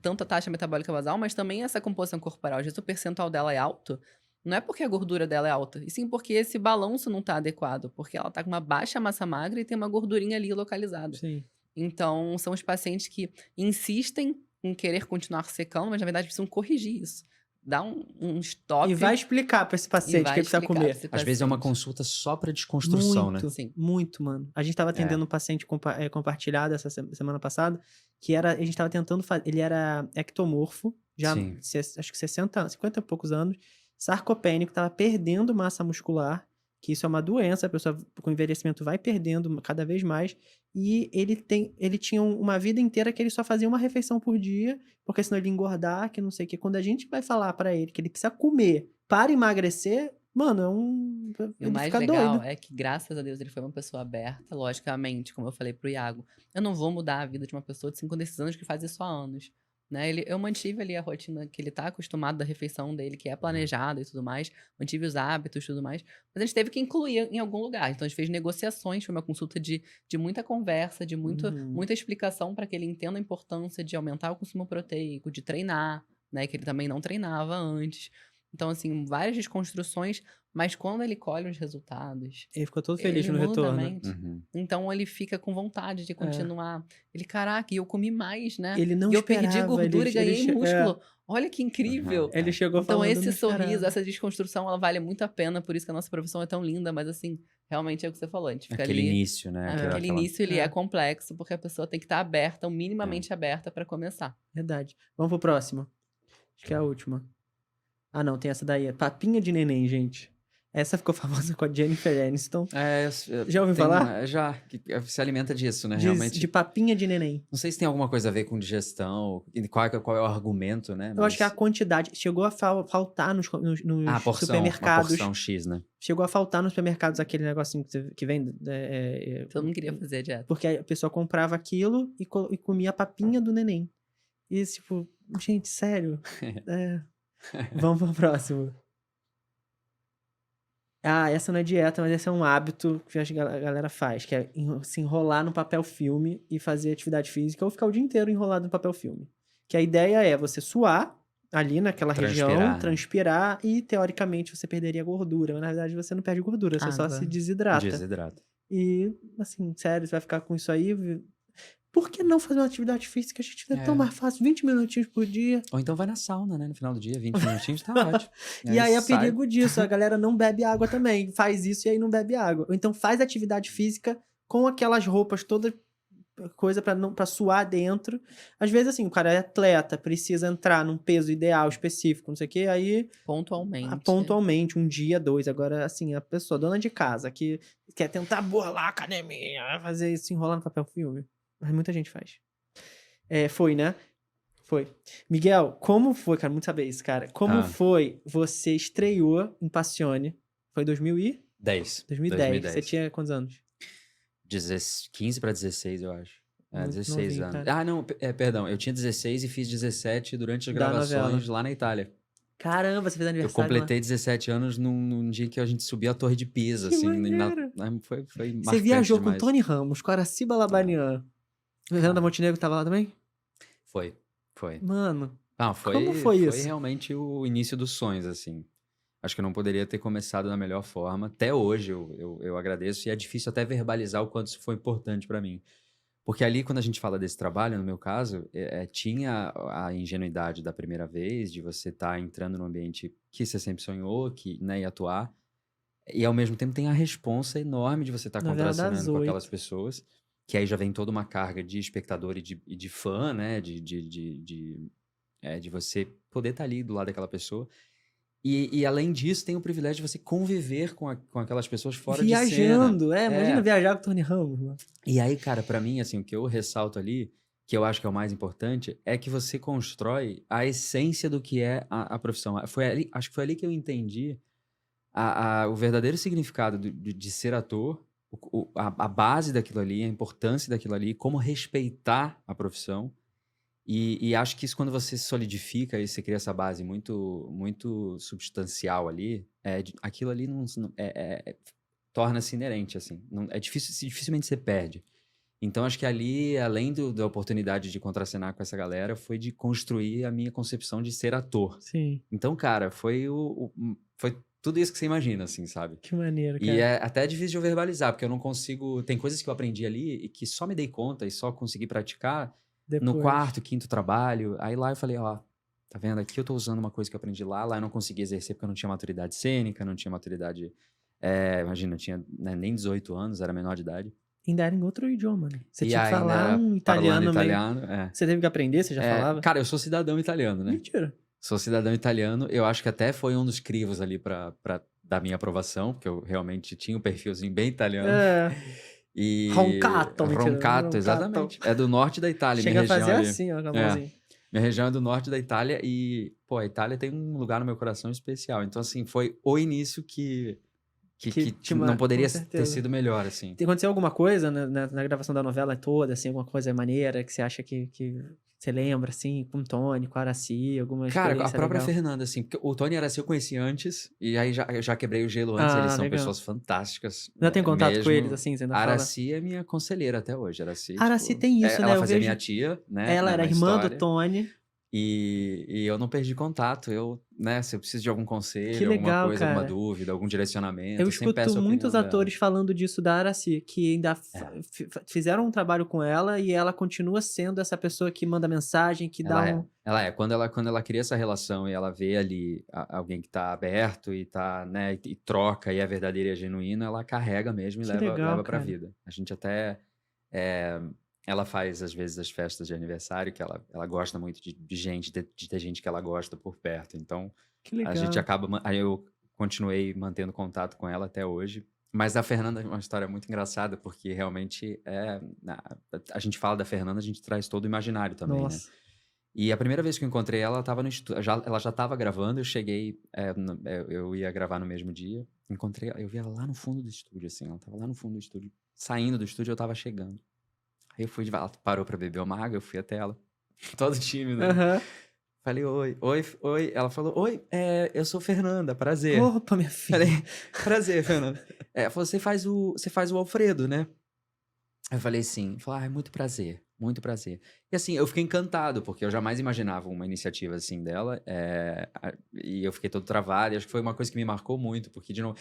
tanto a taxa metabólica basal, mas também essa composição corporal. Às vezes o percentual dela é alto, não é porque a gordura dela é alta, e sim porque esse balanço não tá adequado, porque ela tá com uma baixa massa magra e tem uma gordurinha ali localizada. Sim. Então, são os pacientes que insistem em querer continuar secando, mas na verdade precisam corrigir isso. Dá um stop. E vai explicar pra esse paciente o que precisa comer. Às vezes é uma consulta só pra desconstrução, muito, né? Sim. Muito, mano. A gente tava atendendo um paciente compartilhado essa semana passada, que a gente tava tentando fazer, ele era ectomorfo, já acho que 60 anos, 50 e poucos anos, sarcopênico, tava perdendo massa muscular, que isso é uma doença, a pessoa com envelhecimento vai perdendo cada vez mais, e ele tinha uma vida inteira que ele só fazia uma refeição por dia, porque senão ele ia engordar, que não sei o que. Quando a gente vai falar pra ele que ele precisa comer para emagrecer, mano, E o ele mais fica legal doido. é que, graças a Deus, ele foi uma pessoa aberta, logicamente, como eu falei pro Iago. Eu não vou mudar a vida de uma pessoa de 56 anos que faz isso há anos. Né? Eu mantive ali a rotina que ele tá acostumado da refeição dele, que é planejada e tudo mais, mantive os hábitos e tudo mais, mas a gente teve que incluir em algum lugar. Então a gente fez negociações, foi uma consulta de muita conversa, de muita explicação para que ele entenda a importância de aumentar o consumo proteico, de treinar, né? Que ele também não treinava antes. Então, assim, várias desconstruções, mas quando ele colhe os resultados, Ele ficou todo feliz ele no muda a retorno. mente. Então ele fica com vontade de continuar. Ele, caraca, e eu comi mais, né? Ele não E eu perdi esperava, gordura e ganhei ele músculo. Olha que incrível. Ele chegou Então falando, esse não sorriso, esperava. essa desconstrução, ela vale muito a pena, por isso que a nossa profissão é tão linda, mas assim, realmente é o que você falou, a gente fica Aquele ali... início, né? Aquele início, ele é complexo, porque a pessoa tem que estar aberta, ou minimamente aberta para começar. Verdade. Vamos pro próximo. Acho que é a última. Ah, não, tem essa daí. É Papinha de Neném, gente. Essa ficou famosa com a Jennifer Aniston. Já ouviu falar? Já, que se alimenta disso, né? Realmente. De papinha de neném. Não sei se tem alguma coisa a ver com digestão, qual é o argumento, né? Eu acho que é a quantidade. Chegou a faltar nos supermercados. A porção X, né? Chegou a faltar nos supermercados aquele negocinho que vem... Todo mundo queria fazer a dieta. Porque a pessoa comprava aquilo e comia a papinha do neném. E tipo, gente, sério? Vamos pro próximo. Ah, essa não é dieta, mas esse é um hábito que a galera faz, que é se enrolar no papel filme e fazer atividade física ou ficar o dia inteiro enrolado no papel filme. Que a ideia é você suar ali naquela região, transpirar e, teoricamente, você perderia gordura. Mas, na verdade, você não perde gordura, você só se desidrata. E, assim, sério, você vai ficar com isso aí... Por que não fazer uma atividade física? A gente é tão mais fácil, 20 minutinhos por dia. Ou então vai na sauna, né? No final do dia, 20 minutinhos, tá ótimo. E aí é perigo disso, a galera não bebe água também. Faz isso e aí não bebe água. Ou então faz atividade física com aquelas roupas todas coisa pra suar dentro. Às vezes, assim, o cara é atleta, precisa entrar num peso ideal específico, não sei o quê, aí Pontualmente. pontualmente, um dia, 2. Agora, assim, a pessoa, dona de casa, que quer tentar burlar a academia, vai fazer isso, enrolar no papel filme. Mas muita gente faz. Foi, né? Foi. Miguel, como foi, cara, muito saber isso, cara. Como foi você estreou em Passione? Foi 2010. 2010. Você tinha quantos anos? 15 para 16, eu acho. Muito 16 novinho, anos. cara. Ah, não, perdão. Eu tinha 16 e fiz 17 durante as Da gravações novela. lá na Itália. Caramba, você fez Eu aniversário lá. completei 17 anos num dia que a gente subiu a Torre de Pisa, Que assim. maneiro. Foi Você marcante viajou com demais. Tony Ramos, com Araciba Labanian. Fernanda Cara. Montenegro tava lá também? Foi. Mano, Não, como foi isso? realmente o início dos sonhos, assim. Acho que eu não poderia ter começado da melhor forma. Até hoje eu agradeço e é difícil até verbalizar o quanto isso foi importante pra mim. Porque ali, quando a gente fala desse trabalho, no meu caso, tinha a ingenuidade da primeira vez, de você estar entrando num ambiente que você sempre sonhou, que, né, ia atuar. E ao mesmo tempo tem a responsa enorme de você estar Novela das contracenando com aquelas 8. pessoas, que aí já vem toda uma carga de espectador e de fã, né? De você poder estar ali do lado daquela pessoa. E além disso, tem o privilégio de você conviver com aquelas pessoas fora de cena. Viajando, imagina viajar com Tony Ramos, mano. E aí, cara, pra mim, assim, o que eu ressalto ali, que eu acho que é o mais importante, é que você constrói a essência do que é a profissão. Acho que foi ali que eu entendi o verdadeiro significado de ser ator, a base daquilo ali, a importância daquilo ali, como respeitar a profissão. E acho que isso, quando você solidifica e você cria essa base muito, muito substancial ali, aquilo ali torna-se inerente, assim. É difícil, dificilmente você perde. Então, acho que ali, além da oportunidade de contracenar com essa galera, foi de construir a minha concepção de ser ator. Sim, Então, cara, foi tudo isso que você imagina, assim, sabe? que maneiro, E cara. é até difícil de eu verbalizar, porque eu não consigo. Tem coisas que eu aprendi ali e que só me dei conta e só consegui praticar no Depois. 4º, 5º trabalho. Aí lá eu falei, ó, tá vendo? Aqui eu tô usando uma coisa que eu aprendi lá eu não consegui exercer porque eu não tinha maturidade cênica, não tinha maturidade. Imagina, eu tinha, né, nem 18 anos, era menor de idade. Ainda era em outro idioma, né? Você E tinha que ainda falar era um parlando italiano meio... italiano. Você teve que aprender, você já falava? Cara, eu sou cidadão italiano, né? Mentira. Sou cidadão italiano. Eu acho que até foi um dos crivos ali da minha aprovação, porque eu realmente tinha um perfilzinho bem italiano. E... Roncato, mentira. Roncato, exatamente. É do norte da Itália, Chega minha a fazer região ali. assim, ó, com a mãozinha. Minha região é do norte da Itália e, pô, a Itália tem um lugar no meu coração especial. Então, assim, foi o início que não poderia ter sido melhor, assim. Aconteceu alguma coisa na gravação da novela toda, assim, alguma coisa maneira que você acha que você lembra, assim, com o Tony, com a Araci, alguma experiência Cara, a própria legal? Fernanda, assim, porque o Tony e a Araci eu conheci antes, e aí eu já quebrei o gelo antes, eles são legal. pessoas fantásticas. Ainda tem contato mesmo. com eles, assim, você ainda A fala? Araci é minha conselheira até hoje. A Araci tem isso, né? Ela Eu fazia vejo... minha tia, né? Ela era na irmã história. do Tony. E eu não perdi contato. Se eu preciso de algum conselho, Que legal, alguma coisa, alguma cara. dúvida, algum direcionamento, Eu sempre peço escuto a muitos opinião atores falando disso da Araci, que ainda fizeram um trabalho com ela e ela continua sendo essa pessoa que manda mensagem, que dá um... Ela é. Quando ela cria essa relação e ela vê ali alguém que tá aberto e tá, né, e troca e é verdadeiro e é genuíno, ela carrega mesmo e Que leva legal, pra cara. vida. A gente até... ela faz, às vezes, as festas de aniversário, que ela gosta muito de gente, de ter gente que ela gosta por perto. Então, Que legal. a gente acaba... Aí eu continuei mantendo contato com ela até hoje. Mas da Fernanda é uma história muito engraçada, porque realmente a gente fala da Fernanda, a gente traz todo o imaginário também, Nossa. né? E a primeira vez que eu encontrei ela, ela tava no estúdio, ela já estava gravando, eu cheguei, eu ia gravar no mesmo dia, eu vi ela lá no fundo do estúdio, assim, ela tava lá no fundo do estúdio, saindo do estúdio, eu tava chegando. Aí ela parou pra beber uma água, eu fui até ela, todo tímido, né? Falei, oi, ela falou, oi, eu sou Fernanda, prazer. Opa, minha filha. Falei, prazer, Fernanda. Você faz o Alfredo, né? Eu falei sim. Falei, muito prazer, muito prazer. E assim, eu fiquei encantado, porque eu jamais imaginava uma iniciativa assim dela, e eu fiquei todo travado, e acho que foi uma coisa que me marcou muito, porque, de novo,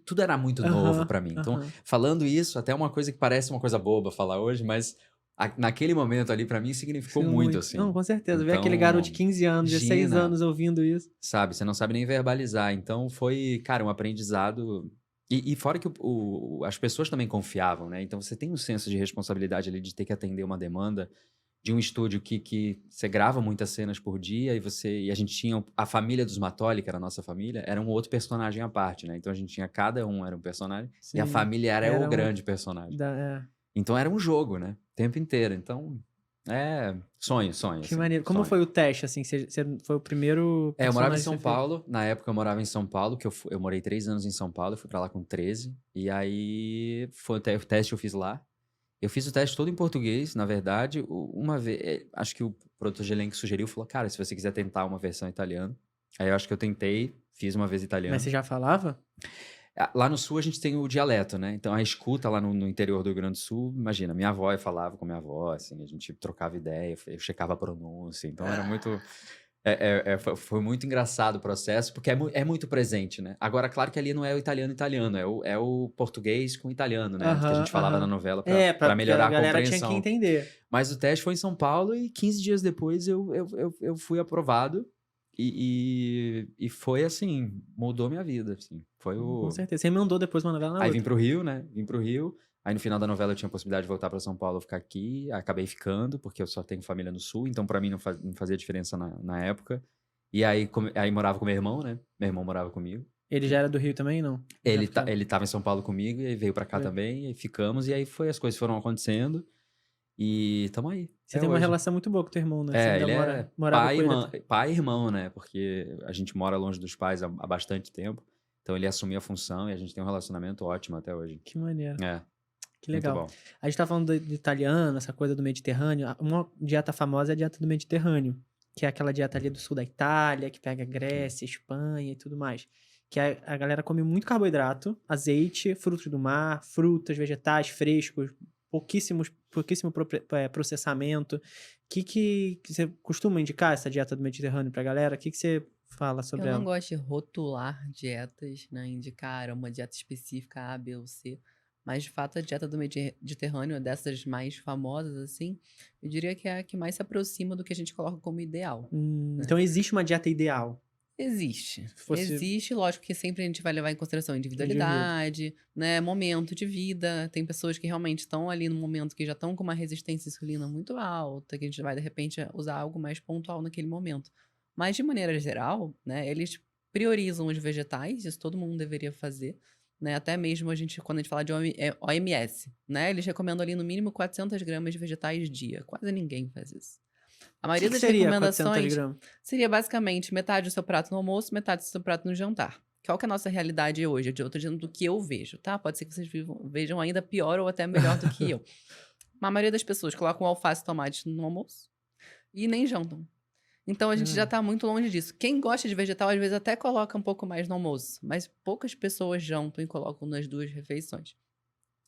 tudo era muito novo pra mim. Então, falando isso, até uma coisa que parece uma coisa boba falar hoje, mas naquele momento ali, pra mim, significou muito, assim. Não, com certeza. Ver Então, aquele garoto de 15 anos, 16 anos ouvindo isso. Sabe, você não sabe nem verbalizar. Então, foi, cara, um aprendizado E fora que as pessoas também confiavam, né? Então você tem um senso de responsabilidade ali de ter que atender uma demanda de um estúdio que você grava muitas cenas por dia e a gente tinha a família dos Matoli, que era a nossa família, era um outro personagem à parte, né? Então a gente tinha cada um era um personagem e a Sim, família era era o grande personagem. Então era um jogo, né? O tempo inteiro. Então, sonho, Que assim, maneiro. Como sonho. foi o teste, assim? Você foi o primeiro Eu morava em personagem São que você fez? Paulo. Na época eu morava em São Paulo, que eu morei 3 anos em São Paulo. Eu fui pra lá com 13. E aí, foi o teste que eu fiz lá. Eu fiz o teste todo em português, na verdade. Uma vez, acho que o produtor de elenco sugeriu, falou, cara, se você quiser tentar uma versão italiana. Aí eu acho que eu tentei, fiz uma vez Mas italiano. você já falava? Lá no sul a gente tem o dialeto, né? Então a escuta lá no interior do Rio Grande do Sul, imagina, minha avó, eu falava com minha avó, assim, a gente trocava ideia, eu checava a pronúncia, então era muito. Foi muito engraçado o processo, porque é muito presente, né? Agora, claro que ali não é o italiano, é o português com italiano, né? Que a gente falava na novela pra Porque a melhorar a galera tinha que compreensão. entender. Mas o teste foi em São Paulo e 15 dias depois eu fui aprovado. E foi assim, mudou minha vida, assim. Foi Com certeza. Você mandou depois uma novela na Aí outra. vim pro Rio, né? Vim pro Rio. Aí no final da novela eu tinha a possibilidade de voltar pra São Paulo, ficar aqui. Acabei ficando, porque eu só tenho família no Sul, então pra mim não fazia diferença na época. E aí morava com meu irmão, né? Meu irmão morava comigo. Ele já era do Rio também, não? Ele tava em São Paulo comigo, e aí veio pra cá também, e aí ficamos, e aí as coisas foram acontecendo. E tamo aí. Você tem uma relação muito boa com o teu irmão, né? Você ainda Ele morava com ele. pai e irmão, né? Porque a gente mora longe dos pais há bastante tempo. Então ele assumiu a função e a gente tem um relacionamento ótimo até hoje. Que maneiro. É. Que legal. Muito bom. A gente tá falando de italiano, essa coisa do Mediterrâneo. Uma dieta famosa é a dieta do Mediterrâneo, que é aquela dieta ali do sul da Itália, que pega Grécia, Espanha e tudo mais. Que a galera come muito carboidrato, azeite, frutos do mar, frutas, vegetais frescos, pouquíssimo processamento. O que você costuma indicar essa dieta do Mediterrâneo pra galera? O que você fala sobre Eu ela? não gosto de rotular dietas, né? Indicar uma dieta específica A, B ou C. Mas, de fato, a dieta do Mediterrâneo, dessas mais famosas, assim, eu diria que é a que mais se aproxima do que a gente coloca como ideal. Né? Então existe uma dieta ideal. Existe. Fosse... Existe, lógico que sempre a gente vai levar em consideração individualidade, né? Momento de vida. Tem pessoas que realmente estão ali no momento que já estão com uma resistência à insulina muito alta, que a gente vai, de repente, usar algo mais pontual naquele momento. Mas, de maneira geral, né, eles priorizam os vegetais, isso todo mundo deveria fazer, né? Até mesmo quando a gente fala de OMS, né? Eles recomendam ali no mínimo 400 gramas de vegetais dia. Quase ninguém faz isso. A maioria das recomendações seria basicamente metade do seu prato no almoço, metade do seu prato no jantar. Qual que é a nossa realidade hoje? Eu tô dizendo do que eu vejo, tá? Pode ser que vocês vejam ainda pior ou até melhor do que eu. Mas a maioria das pessoas colocam alface e tomate no almoço e nem jantam. Então, a gente já tá muito longe disso. Quem gosta de vegetal, às vezes até coloca um pouco mais no almoço. Mas poucas pessoas jantam e colocam nas 2 refeições.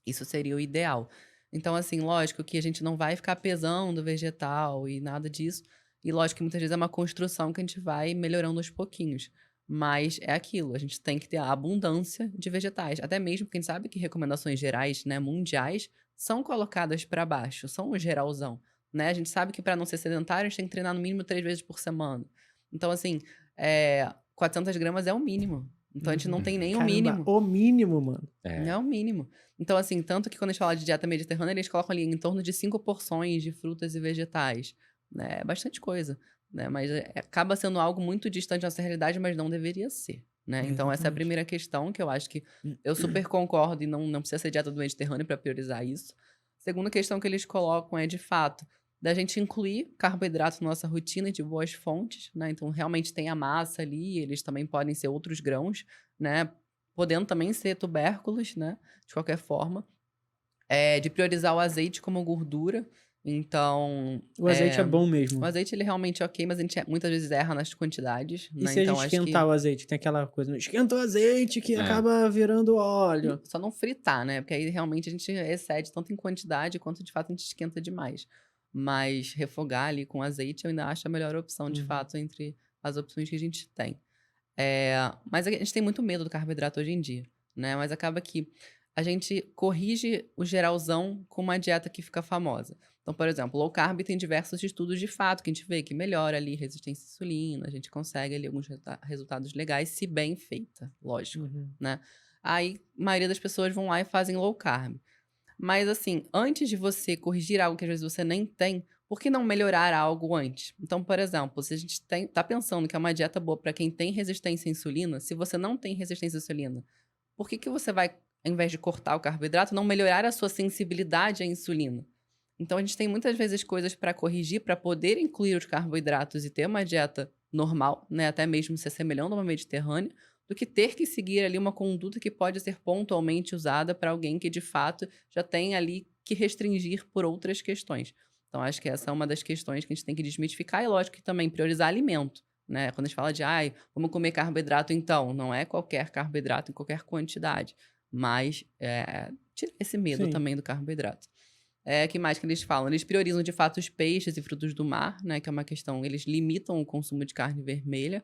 Isso seria o ideal. Então, assim, lógico que a gente não vai ficar pesando vegetal e nada disso. E lógico que muitas vezes é uma construção que a gente vai melhorando aos pouquinhos. Mas é aquilo, a gente tem que ter a abundância de vegetais. Até mesmo porque a gente sabe que recomendações gerais, né, mundiais, são colocadas para baixo, são o geralzão. Né? A gente sabe que para não ser sedentário, a gente tem que treinar no mínimo 3 vezes por semana. Então, assim, 400 gramas é o mínimo. Então, a gente não tem nem o mínimo. O mínimo, mano. É o mínimo. Então, assim, tanto que quando a gente fala de dieta mediterrânea, eles colocam ali em torno de 5 porções de frutas e vegetais. Né? É bastante coisa. Né? Mas acaba sendo algo muito distante da nossa realidade, mas não deveria ser. Né? Então, essa é a primeira questão que eu acho que eu super concordo e não precisa ser dieta do Mediterrâneo para priorizar isso. Segunda questão que eles colocam é, de fato, da gente incluir carboidrato na nossa rotina de boas fontes, né? Então, realmente tem a massa ali, eles também podem ser outros grãos, né? Podendo também ser tubérculos, né? De qualquer forma. De priorizar o azeite como gordura. Então... O azeite é bom mesmo. O azeite, ele realmente é ok, mas a gente muitas vezes erra nas quantidades. E né? se Então, a gente esquentar o azeite? Tem aquela coisa, esquenta o azeite que acaba virando óleo. Só não fritar, né? Porque aí realmente a gente excede tanto em quantidade quanto de fato a gente esquenta demais. Mas refogar ali com azeite eu ainda acho a melhor opção, de fato, entre as opções que a gente tem. Mas a gente tem muito medo do carboidrato hoje em dia, né? Mas acaba que a gente corrige o geralzão com uma dieta que fica famosa. Então, por exemplo, low carb tem diversos estudos de fato que a gente vê que melhora ali resistência à insulina, a gente consegue ali alguns resultados legais, se bem feita, lógico, né? Aí, a maioria das pessoas vão lá e fazem low carb. Mas, assim, antes de você corrigir algo que às vezes você nem tem, por que não melhorar algo antes? Então, por exemplo, se a gente tá pensando que é uma dieta boa para quem tem resistência à insulina, se você não tem resistência à insulina, por que você vai, ao invés de cortar o carboidrato, não melhorar a sua sensibilidade à insulina? Então, a gente tem muitas vezes coisas para corrigir, para poder incluir os carboidratos e ter uma dieta normal, né? Até mesmo se assemelhando a uma mediterrânea, do que ter que seguir ali uma conduta que pode ser pontualmente usada para alguém que, de fato, já tem ali que restringir por outras questões. Então, acho que essa é uma das questões que a gente tem que desmitificar e, lógico, que também priorizar alimento, né? Quando a gente fala de, vamos comer carboidrato então, não é qualquer carboidrato em qualquer quantidade, mas tira esse medo Sim. também do carboidrato. Que mais que eles falam? Eles priorizam, de fato, os peixes e frutos do mar, né? Que é uma questão... Eles limitam o consumo de carne vermelha,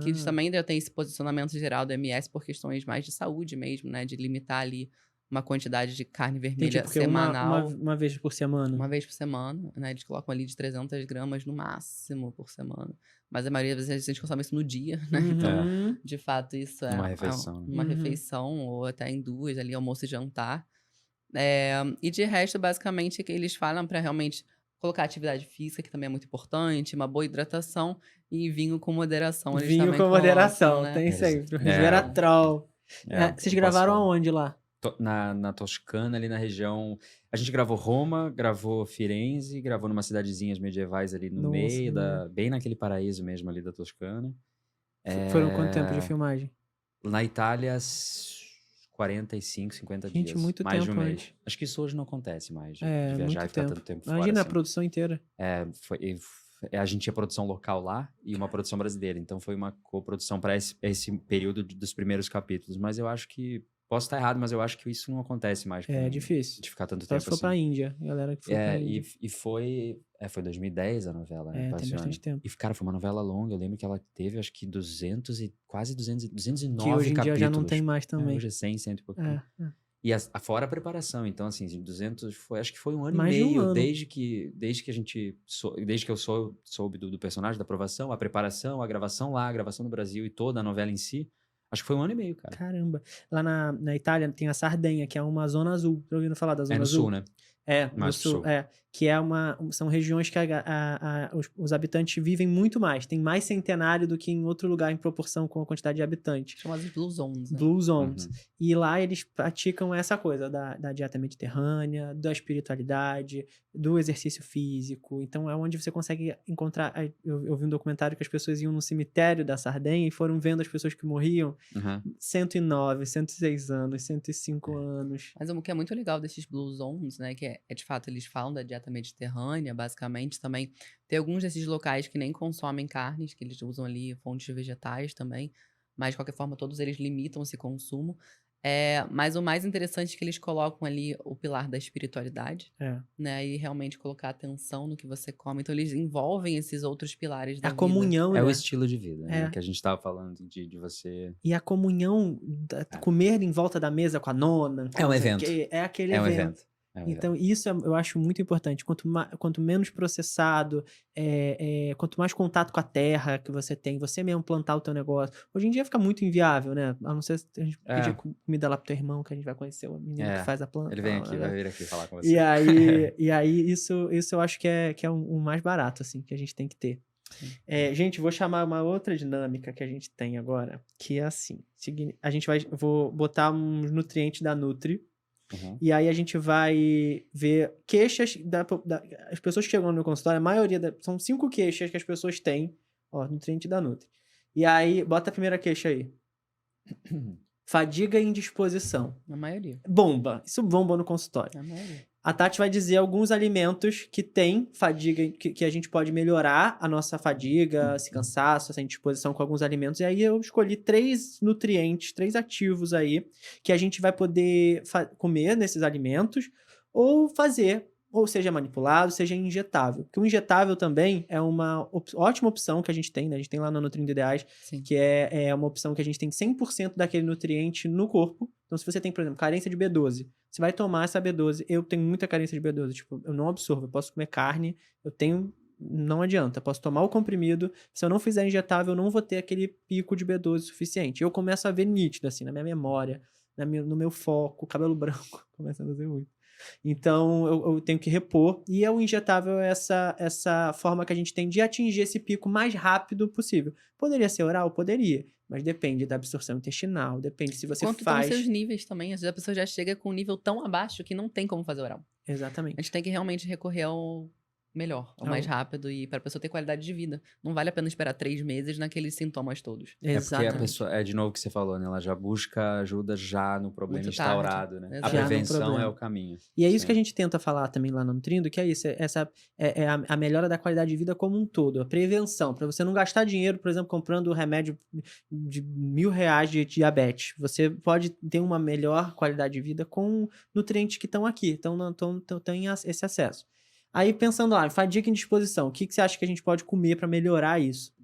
que eles também já têm esse posicionamento geral do MS por questões mais de saúde mesmo, né? De limitar ali uma quantidade de carne vermelha porque semanal. uma vez por semana. Uma vez por semana, né? Eles colocam ali de 300 gramas no máximo por semana. Mas a maioria das vezes a gente consome isso no dia, né? Então, de fato, isso é Uma refeição, né? uma refeição, ou até em duas, ali, almoço e jantar. E de resto, basicamente, que eles falam para realmente colocar atividade física, que também é muito importante, uma boa hidratação e vinho com moderação. Eles Vinho também com moderação, colocam, né? tem sempre. É. Resveratrol. Vocês eu gravaram posso falar. aonde lá? Na Toscana, ali na região. A gente gravou Roma, gravou Firenze, gravou numa cidadezinhas medievais ali no Nossa, meio, bem naquele paraíso mesmo ali da Toscana. Foram quanto tempo de filmagem? Na Itália, 45, 50 Gente, dias. muito mais de tempo um mês. antes. Acho que isso hoje não acontece mais, de Muito viajar e ficar tempo. tanto tempo fora. Imagina a assim. produção inteira. A gente tinha produção local lá e uma produção brasileira. Então foi uma coprodução para esse período dos primeiros capítulos. Mas eu acho que... Posso estar errado, mas eu acho que isso não acontece mais. É difícil. De ficar tanto Só tempo se for assim. pra Índia. Galera que foi pra Índia. E foi 2010 a novela, né? Tem Passione. bastante tempo. E, cara, foi uma novela longa. Eu lembro que ela teve, acho que 209 Que hoje em dia capítulos. já não tem mais também. Hoje é 100 e pouquinho. E fora a preparação. Então, assim, 200 acho que foi um ano Mais e de um meio. ano. Desde que eu soube do personagem, da aprovação, a preparação, a gravação lá, a gravação no Brasil e toda a novela em si. Acho que foi um ano e meio, cara. Caramba. Lá na Itália tem a Sardenha, que é uma zona azul. Já ouvindo falar da zona no azul? sul, né? No Mais pro sul. sul. Que são regiões que os habitantes vivem muito mais. Tem mais centenário do que em outro lugar em proporção com a quantidade de habitantes. Chamados Blue Zones, né? Blue Zones. Uhum. E lá eles praticam essa coisa da dieta mediterrânea, da espiritualidade, do exercício físico. Então é onde você consegue encontrar... Eu vi um documentário que as pessoas iam no cemitério da Sardenha e foram vendo as pessoas que morriam. 109, 106 anos, 105 anos. Mas o que é muito legal desses Blue Zones, né? Que de fato, eles falam da dieta mediterrânea, basicamente, também. Tem alguns desses locais que nem consomem carnes, que eles usam ali fontes vegetais também. Mas, de qualquer forma, todos eles limitam esse consumo. Mas o mais interessante é que eles colocam ali o pilar da espiritualidade, né? E realmente colocar atenção no que você come. Então, eles envolvem esses outros pilares da vida. Comunhão, né? É o estilo de vida, né? Que a gente tava falando de você... E a comunhão, comer em volta da mesa com a nona. É um evento. É aquele evento. Então, isso eu acho muito importante. Quanto menos processado, quanto mais contato com a terra que você tem, você mesmo plantar o teu negócio. Hoje em dia fica muito inviável, né? A não ser se a gente pedir comida lá pro teu irmão, que a gente vai conhecer o menino que faz a planta. Ele vem aqui, vai vir aqui falar com você. E aí isso eu acho que é o mais barato, assim, que a gente tem que ter. Gente, vou chamar uma outra dinâmica que a gente tem agora, que é assim. Vou botar uns nutrientes da Nutri. Uhum. E aí a gente vai ver queixas as pessoas que chegam no meu consultório, a maioria são 5 queixas que as pessoas têm, nutriente da Nutri. E aí, bota a primeira queixa aí. Fadiga e indisposição. Na maioria. Isso bomba no consultório. Na maioria. A Tati vai dizer alguns alimentos que tem fadiga, que a gente pode melhorar a nossa fadiga, esse cansaço, essa indisposição com alguns alimentos. E aí eu escolhi 3 nutrientes, 3 ativos aí, que a gente vai poder comer nesses alimentos ou fazer, ou seja manipulado, seja injetável. Porque o injetável também é uma ótima opção que a gente tem, né? A gente tem lá no Nutrindo Ideais, Sim. que é uma opção que a gente tem 100% daquele nutriente no corpo. Então, se você tem, por exemplo, carência de B12, você vai tomar essa B12. Eu tenho muita carência de B12, tipo, eu não absorvo, eu posso comer carne, não adianta, eu posso tomar o comprimido, se eu não fizer injetável, eu não vou ter aquele pico de B12 suficiente. Eu começo a ver nítido, assim, na minha memória, no meu foco, cabelo branco, começando a ser muito. Então, eu tenho que repor. E o injetável é essa forma que a gente tem de atingir esse pico mais rápido possível. Poderia ser oral? Poderia. Mas depende da absorção intestinal, depende se você Quanto estão os faz... seus níveis também. Às vezes a pessoa já chega com um nível tão abaixo que não tem como fazer oral. A Exatamente. gente tem que realmente recorrer ao melhor, ao mais rápido e para a pessoa ter qualidade de vida. Não vale a pena esperar 3 meses naqueles sintomas todos. É porque a Exatamente. pessoa, é de novo o que você falou, né? Ela já busca ajuda já no problema Muito instaurado, tarde. né? Exato. A Já no prevenção problema. é o caminho. E é isso que a Sim. gente tenta falar também lá no Nutrindo, que é isso, a melhora da qualidade de vida como um todo, a prevenção, para você não gastar dinheiro, por exemplo, comprando remédio de R$1.000 de diabetes. Você pode ter uma melhor qualidade de vida com nutrientes que estão aqui, então tem esse acesso. Aí pensando lá, fadiga em disposição, o que você acha que a gente pode comer para melhorar isso?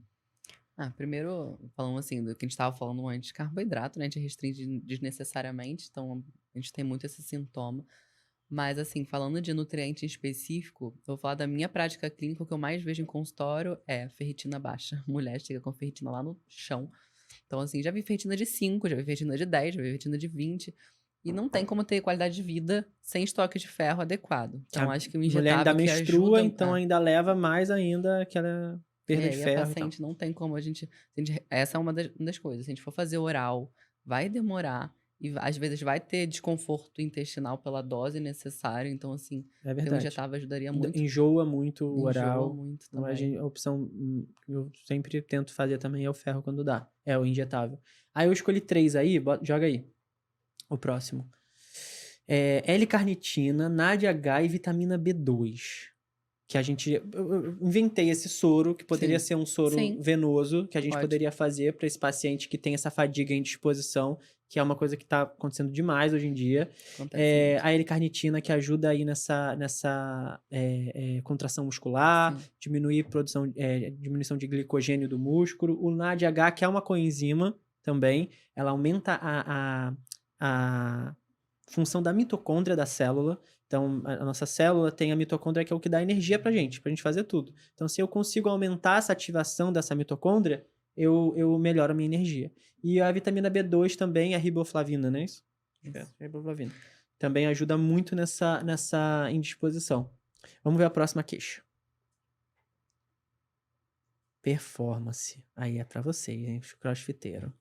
Primeiro, falando assim, do que a gente estava falando antes, carboidrato, né? A gente restringe desnecessariamente, então a gente tem muito esse sintoma. Mas, assim, falando de nutriente específico, eu vou falar da minha prática clínica, o que eu mais vejo em consultório é ferritina baixa. Mulher chega com ferritina lá no chão. Então, assim, já vi ferritina de 5, já vi ferritina de 10, já vi ferritina de 20. E não tem como ter qualidade de vida sem estoque de ferro adequado. Então, acho que o mulher ainda injetável que menstrua, ajuda... então ainda leva mais ainda aquela perda de E a ferro e tal. paciente não tem como essa é uma das coisas. Se a gente for fazer oral, vai demorar e às vezes vai ter desconforto intestinal pela dose necessária. Então, assim, É ter um verdade. injetável ajudaria muito. Enjoa muito o Enjoa oral. muito Então, também. a opção que eu sempre tento fazer também é o ferro quando dá. É o injetável. Aí eu escolhi 3 aí, joga aí. O próximo. L-carnitina, NADH e vitamina B2. Que a gente... Eu inventei esse soro, que poderia Sim. ser um soro Sim. venoso, que a gente Pode. poderia fazer para esse paciente que tem essa fadiga em disposição, que é uma coisa que está acontecendo demais hoje em dia. Acontece muito. A L-carnitina, que ajuda aí nessa contração muscular, Sim. diminuição de glicogênio do músculo. O NADH, que é uma coenzima também, ela aumenta a função da mitocôndria da célula. Então, a nossa célula tem a mitocôndria, que é o que dá energia pra gente fazer tudo. Então, se eu consigo aumentar essa ativação dessa mitocôndria, eu melhoro a minha energia. E a vitamina B2 também, a riboflavina, não é isso? Isso. Riboflavina. Também ajuda muito nessa indisposição. Vamos ver a próxima queixa. Performance. Aí é pra vocês, hein? Os crossfiteiros.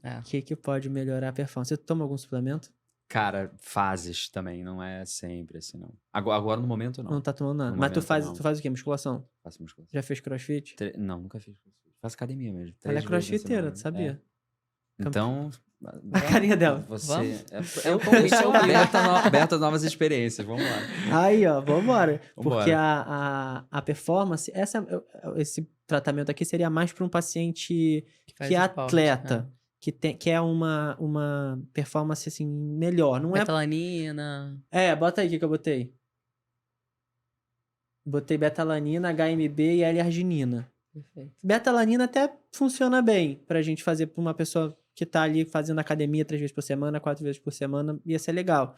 O que pode melhorar a performance? Você toma algum suplemento? Cara, fases também, não é sempre assim, não. Agora no momento, não. Não tá tomando nada. No Mas tu momento, faz o quê? Musculação? Faço musculação. Já fez crossfit? Não, nunca fiz crossfit. Faço academia mesmo. Ela é 3 vezes na crossfiteira, semana. tu sabia? Então, A carinha dela. você... Eu estou aberto a novas experiências, vamos lá. Aí, ó, vambora. Vambora. Porque a performance, esse tratamento aqui seria mais para um paciente faz que é esporte, atleta, que é uma performance assim melhor. Não é. Betalanina. Bota aí o que eu botei. Botei betalanina, HMB e L-arginina. Perfeito. Betalanina até funciona bem pra gente fazer pra uma pessoa que tá ali fazendo academia 3 vezes por semana, 4 vezes por semana, ia ser legal.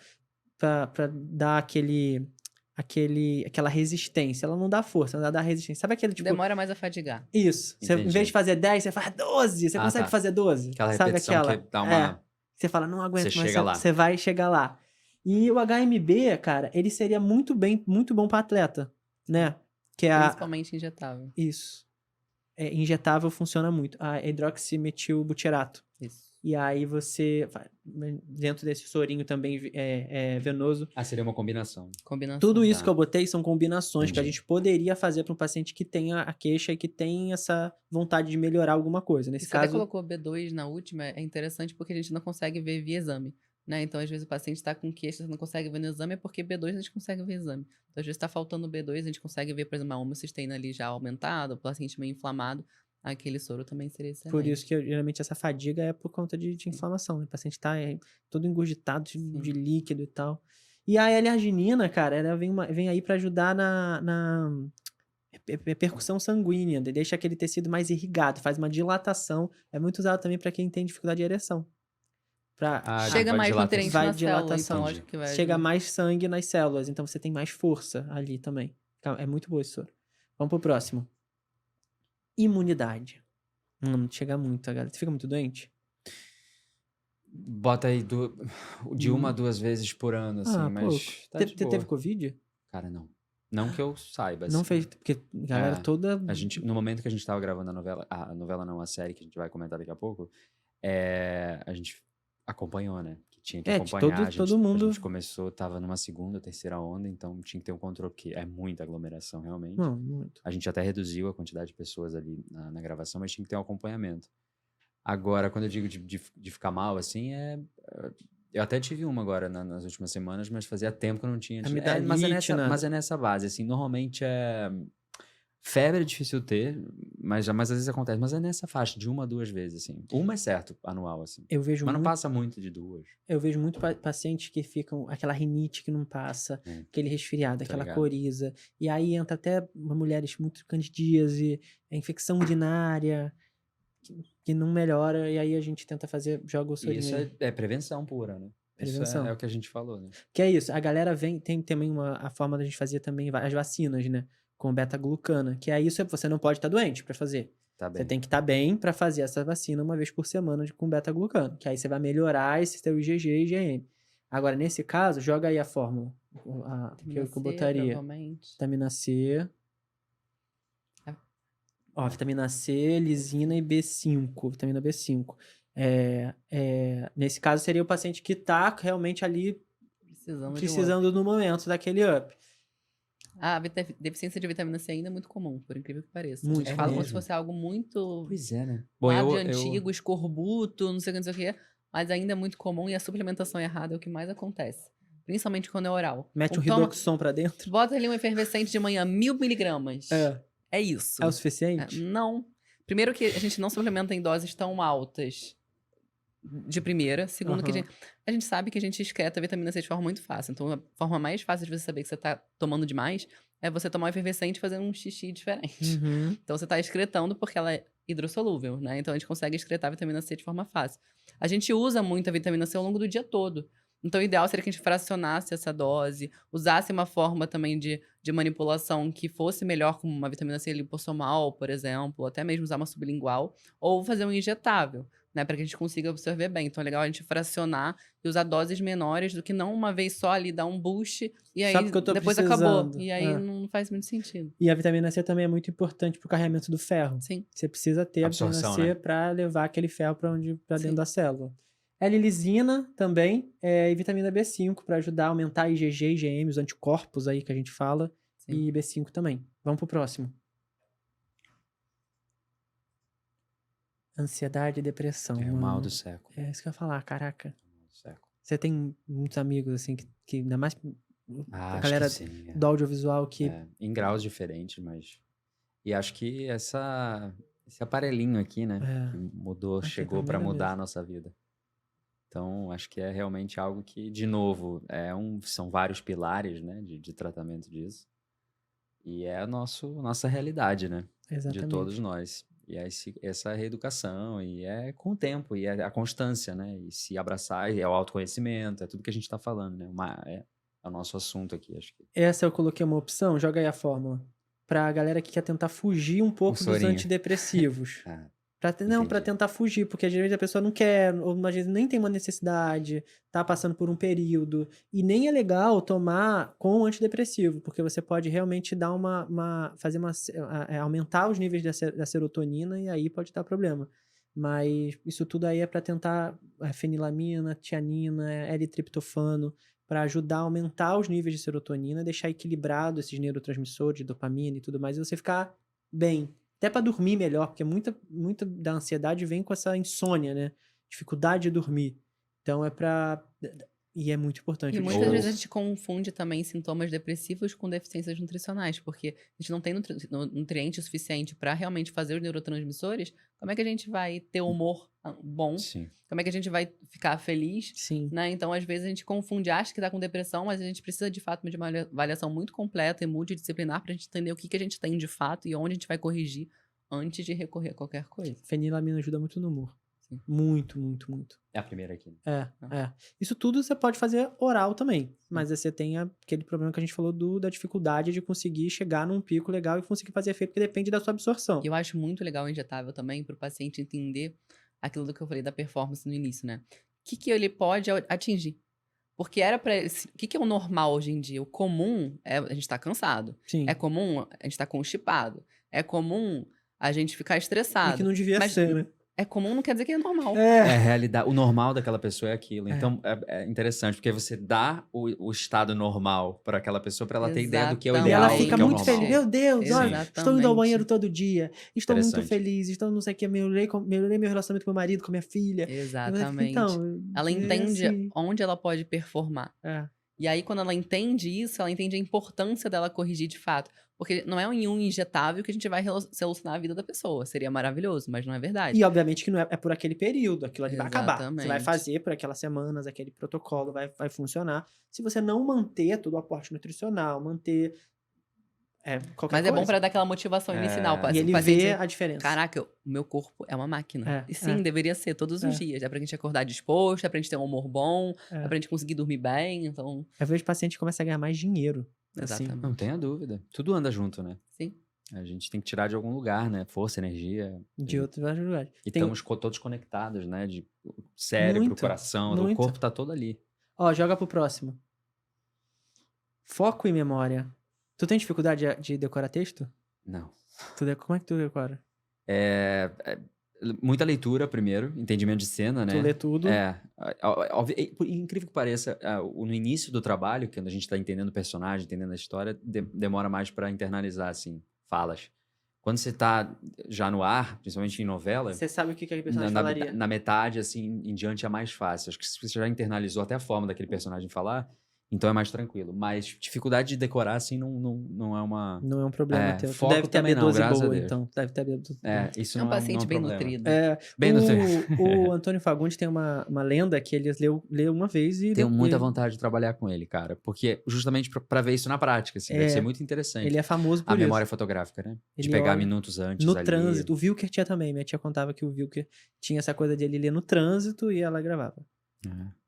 Pra dar aquela resistência. Ela não dá força, ela dá resistência. Sabe aquele tipo... Demora mais a fadigar. Isso. Você, em Entendi. vez de fazer 10, você faz 12. Você consegue tá. fazer 12? Aquela Sabe repetição aquela? que dá uma... Você fala, não aguento, Você mas chega lá. você vai chegar lá. E o HMB, cara, ele seria muito bom pra atleta, né? Que é Principalmente injetável. Isso. Injetável funciona muito. A hidroximetilbutirato. Isso. E aí você, dentro desse sorinho também venoso. seria uma combinação. Tudo isso Tá. que eu botei são combinações que a Entendi. gente poderia fazer para um paciente que tenha a queixa e que tem essa vontade de melhorar alguma coisa. Nesse Você até caso, colocou B2 na última, é interessante porque a gente não consegue ver via exame, né? Então, às vezes, o paciente está com queixa, você não consegue ver no exame, é porque B2 a gente consegue ver exame. Então, às vezes, está faltando B2, a gente consegue ver, por exemplo, a homocisteína ali já aumentada, o paciente meio inflamado, aquele soro também seria excelente. por isso que geralmente essa fadiga é por conta de inflamação, né? O paciente tá todo engurgitado de líquido e tal. E a L-arginina, cara, ela vem aí para ajudar na percussão sanguínea, deixa aquele tecido mais irrigado, faz uma dilatação. É muito usado também para quem tem dificuldade de ereção. Chega mais nutrientes vai na célula, dilatação. então lógico que vai Chega ajudar. mais sangue nas células, então você tem mais força ali também. É muito boa esse soro. Vamos pro próximo. Imunidade. Não chega muito, galera. Você fica muito doente? Bota aí de 1 a 2 vezes por ano, assim, Pouco. mas tá de Teve boa. Covid? Cara, não. Não que eu saiba, Não assim. fez, porque a galera É, toda... no momento que a gente tava gravando a novela não, a série que a gente vai comentar daqui a pouco, a gente acompanhou, né? Que tinha que acompanhar. todo A mundo... gente começou, tava numa segunda, terceira onda, então tinha que ter um controle, porque é muita aglomeração, realmente. Não, muito. A gente até reduziu a quantidade de pessoas ali na gravação, mas tinha que ter um acompanhamento. Agora, quando eu digo de ficar mal, assim, eu até tive uma agora nas últimas semanas, mas fazia tempo que eu não tinha. Amidalite, nada. Mas é nessa base, assim, normalmente febre é difícil ter, mas às vezes acontece, mas é nessa faixa, de 1 a 2 vezes, assim. Uma é certo, anual, assim. Eu vejo Mas não muito, passa muito de 2. eu vejo muito pacientes que ficam... Aquela rinite que não passa, aquele resfriado, Tô aquela ligado. coriza. E aí entra até mulheres muito candidíase, a infecção urinária, que não melhora. E aí a gente tenta joga o E sorinho isso aí. é prevenção pura, né? Prevenção. Isso é o que a gente falou, né? Que é isso, a galera tem também a forma da gente fazer também as vacinas, né? Com beta-glucana, que é isso, você não pode estar doente para fazer. Tá Você bem. tem que estar bem para fazer essa vacina uma vez por semana com beta-glucano, que aí você vai melhorar esse teu IgG e IgM. Agora, nesse caso, joga aí a fórmula que eu botaria. Provavelmente. Vitamina C. Ó, vitamina C, lisina e B5, vitamina B5. Nesse caso, seria o paciente que tá realmente ali precisando no momento daquele up. A deficiência de vitamina C ainda é muito comum, por incrível que pareça. Muito A gente fala como se mesmo? fosse algo muito Pois é, né? lá de antigo, escorbuto, não sei o que, não sei o que, mas ainda é muito comum e a suplementação errada é o que mais acontece. Principalmente quando é oral. Mete um Redoxon pra dentro. Bota ali um efervescente de manhã, 1000 miligramas. É isso. É o suficiente? Não. Primeiro que a gente não suplementa em doses tão altas de primeira. Segundo que a gente sabe que a gente excreta a vitamina C de forma muito fácil. Então, a forma mais fácil de você saber que você tá tomando demais é você tomar um efervescente e fazer um xixi diferente. Então, você tá excretando porque ela é hidrossolúvel, né? Então, a gente consegue excretar a vitamina C de forma fácil. A gente usa muito a vitamina C ao longo do dia todo. Então, o ideal seria que a gente fracionasse essa dose, usasse uma forma também de manipulação que fosse melhor, como uma vitamina C lipossomal, por exemplo, ou até mesmo usar uma sublingual, ou fazer um injetável, né, para que a gente consiga absorver bem. Então, é legal a gente fracionar e usar doses menores do que não uma vez só ali dar um boost e aí depois acabou. E aí não faz muito sentido. E a vitamina C também é muito importante pro carregamento do ferro. Sim. Você precisa ter absorção, a vitamina C, né, para levar aquele ferro para dentro da célula. L-lisina também e vitamina B5 para ajudar a aumentar IgG e IgM, os anticorpos aí que a gente fala. Sim. E B5 também. Vamos pro próximo. Ansiedade e depressão. É o mal do século. É isso que eu ia falar, caraca. É o mal do século. Você tem muitos amigos, assim, que ainda mais a acho galera que sim, do audiovisual que... em graus diferentes, mas... E acho que esse aparelhinho aqui, né? Que mudou, chegou para mudar a nossa vida. Então, acho que é realmente algo que, de novo, são vários pilares, né, de tratamento disso. E é a nossa realidade, né? Exatamente. De todos nós. E essa reeducação, e é com o tempo, e é a constância, né? E se abraçar, e é o autoconhecimento, é tudo que a gente tá falando, né? É o nosso assunto aqui, acho que. Essa eu coloquei uma opção, joga aí a fórmula. Pra galera que quer tentar fugir um pouco dos antidepressivos. Pra tentar fugir, porque às vezes a pessoa não quer, ou às vezes nem tem uma necessidade, tá passando por um período, e nem é legal tomar com antidepressivo, porque você pode realmente dar aumentar os níveis da serotonina e aí pode dar problema. Mas isso tudo aí é pra tentar fenilamina, tianina, L-triptofano, para ajudar a aumentar os níveis de serotonina, deixar equilibrado esses neurotransmissores, dopamina e tudo mais, e você ficar bem. Até para dormir melhor, porque muita da ansiedade vem com essa insônia, né? Dificuldade de dormir. Então e é muito importante. E muitas vezes a gente confunde também sintomas depressivos com deficiências nutricionais, porque a gente não tem nutriente suficiente para realmente fazer os neurotransmissores. Como é que a gente vai ter humor bom? Sim. Como é que a gente vai ficar feliz? Sim. Né? Então, às vezes, a gente confunde, acha que está com depressão, mas a gente precisa, de fato, de uma avaliação muito completa e multidisciplinar para a gente entender o que a gente tem de fato e onde a gente vai corrigir antes de recorrer a qualquer coisa. Fenilamina ajuda muito no humor. Sim. Muito, muito, muito. É a primeira aqui. Isso tudo você pode fazer oral também, mas você tem aquele problema que a gente falou da dificuldade de conseguir chegar num pico legal e conseguir fazer efeito, porque depende da sua absorção. E eu acho muito legal o injetável também para o paciente entender aquilo do que eu falei da performance no início, né? que ele pode atingir. Porque era pra... O que é o normal hoje em dia? O comum é a gente tá cansado. Sim. É comum a gente tá constipado. É comum a gente ficar E estressado. que não devia Mas ser, né? é comum não quer dizer que é normal. É a realidade. O normal daquela pessoa é aquilo. É. Então, é interessante, porque você dá o estado normal para aquela pessoa, para ela ter ideia do que é o E ideal, ela do fica que é o muito normal. feliz. Meu Deus, olha, estou indo ao Exatamente. banheiro todo dia. Estou muito Interessante. feliz. Estou não sei o que. Melhorei meu relacionamento com meu marido, com minha filha. Exatamente. Então, Ela é entende assim. onde ela pode performar. É. E aí, quando ela entende isso, ela entende a importância dela corrigir de fato. Porque não é um injetável que a gente vai solucionar a vida da pessoa. Seria maravilhoso, mas não é verdade. E obviamente que não é por aquele período, aquilo ali vai acabar. Você vai Exatamente. fazer por aquelas semanas, aquele protocolo vai funcionar. Se você não manter todo o aporte nutricional, manter qualquer Mas coisa. é bom pra dar aquela motivação inicial. E ele vê a diferença. Caraca, o meu corpo é uma máquina. É, E sim, deveria ser todos os dias. É pra gente acordar disposto, é pra gente ter um humor bom, é pra gente conseguir dormir bem. Então, Eu vejo paciente que começa a ganhar mais dinheiro. Assim. exatamente. Não tenha dúvida. Tudo anda junto, né? Sim. A gente tem que tirar de algum lugar, né? Força, energia. De outros vários lugares. E Tem- estamos todos conectados, né? De cérebro, Muito, coração, muito. o corpo tá todo ali. Ó, joga pro próximo. Foco e memória. Tu tem dificuldade de decorar texto? Não. Como é que tu decora? Muita leitura primeiro, entendimento de cena, né? Tu lê tudo. Incrível que pareça, no início do trabalho, quando a gente tá entendendo o personagem, entendendo a história, demora mais pra internalizar, assim, falas. Quando você tá já no ar, principalmente em novela, Você sabe o que aquele personagem falaria. na metade, assim, em diante é mais fácil. Acho que se você já internalizou até a forma daquele personagem falar, então é mais tranquilo. Mas dificuldade de decorar, assim, não é uma... Não é um problema teu. Tu foco deve ter a também não, B12 graças a boa, Deus. então. Tu deve ter a B12. Isso É um não é paciente um bem problema. nutrido. Bem nutrido. O Antônio Fagundes tem uma lenda que ele leu uma vez e... Tenho muita ele, vontade de trabalhar com ele, cara. Porque justamente pra ver isso na prática, assim, deve ser muito interessante. Ele é famoso por A isso. memória fotográfica, né? De Ele pegar olha minutos antes no ali. trânsito. O Wilker tinha também. Minha tia contava que o Wilker tinha essa coisa de ele ler no trânsito e ela gravava.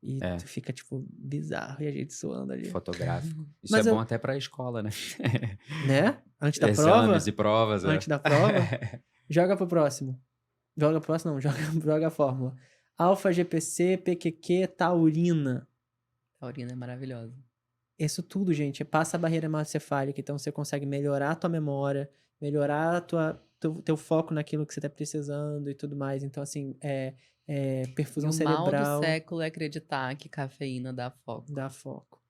E tu fica, tipo, bizarro. E a gente suando ali. Fotográfico. Isso Mas é bom até pra escola, né? Né? Antes da prova. Exames e provas. Antes da prova. Joga pro próximo. Joga pro próximo, não. Joga a fórmula. Alfa, GPC, PQQ, taurina. Taurina é maravilhosa. Isso tudo, gente, passa a barreira hematocefálica. Então você consegue melhorar a tua memória, melhorar teu foco naquilo que você tá precisando e tudo mais. Então, assim, perfusão E o mal cerebral do século é acreditar que cafeína dá foco. dá foco.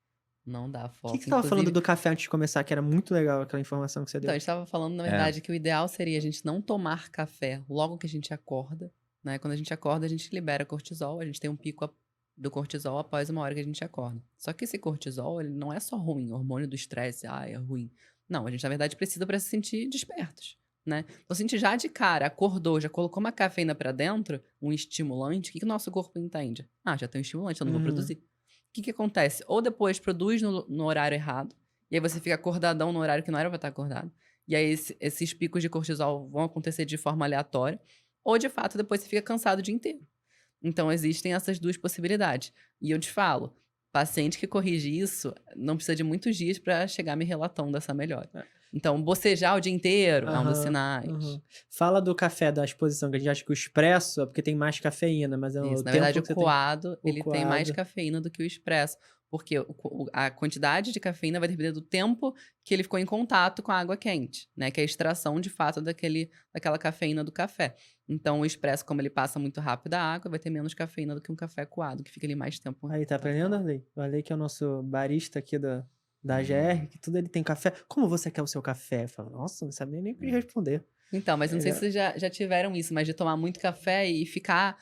Não dá O foco. que você tava falando Inclusive, do café antes de começar, que era muito legal aquela informação que você deu? Então, a gente estava falando, na verdade, que o ideal seria a gente não tomar café logo que a gente acorda, né? Quando a gente acorda, a gente libera cortisol, a gente tem um pico do cortisol após uma hora que a gente acorda. Só que esse cortisol, ele não é só ruim, hormônio do estresse, é ruim. Não, a gente, na verdade, precisa para se sentir despertos, né? Então, se a gente já de cara acordou, já colocou uma cafeína para dentro, um estimulante, o que o nosso corpo entende? Já tem um estimulante, eu não vou produzir. O que acontece? Ou depois produz no horário errado, e aí você fica acordadão no horário que não era pra estar acordado, e aí esses picos de cortisol vão acontecer de forma aleatória, ou de fato depois você fica cansado o dia inteiro. Então existem essas duas possibilidades. E eu te falo, paciente que corrige isso não precisa de muitos dias pra chegar me relatando dessa melhora. Então, bocejar o dia inteiro é um dos sinais. Fala do café da exposição, que a gente acha que o expresso é porque tem mais cafeína, mas Isso, na verdade, o coado, ele tem mais cafeína do que o expresso. Porque a quantidade de cafeína vai depender do tempo que ele ficou em contato com a água quente, né? Que é a extração, de fato, daquela cafeína do café. Então, o expresso, como ele passa muito rápido a água, vai ter menos cafeína do que um café coado, que fica ali mais tempo. Aí, tá aprendendo, Arley? O Arley que é o nosso barista aqui da GR, que tudo ele tem café. Como você quer o seu café? Eu falo, nossa, não sabia nem o que responder. Então, mas não sei se vocês já tiveram isso, mas de tomar muito café e ficar...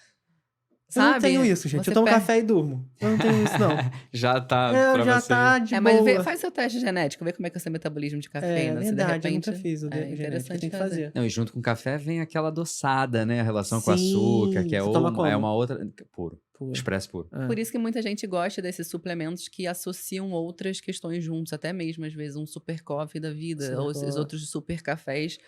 Eu não tenho isso, gente. Eu tomo café e durmo. Eu não tenho isso, não. Já tá pra já você. tá de mas boa. faz seu teste genético, vê como é que é o seu metabolismo de cafeína. É se verdade, de repente, eu nunca fiz o genético, interessante tem que fazer. Não, e junto com o café vem aquela adoçada, né? A relação com Sim, açúcar, que você toma como? é uma outra... Puro. Puro. Expresso puro. Por isso que muita gente gosta desses suplementos que associam outras questões juntos, até mesmo, às vezes, um super coffee da vida, Super ou esses coffee. outros super cafés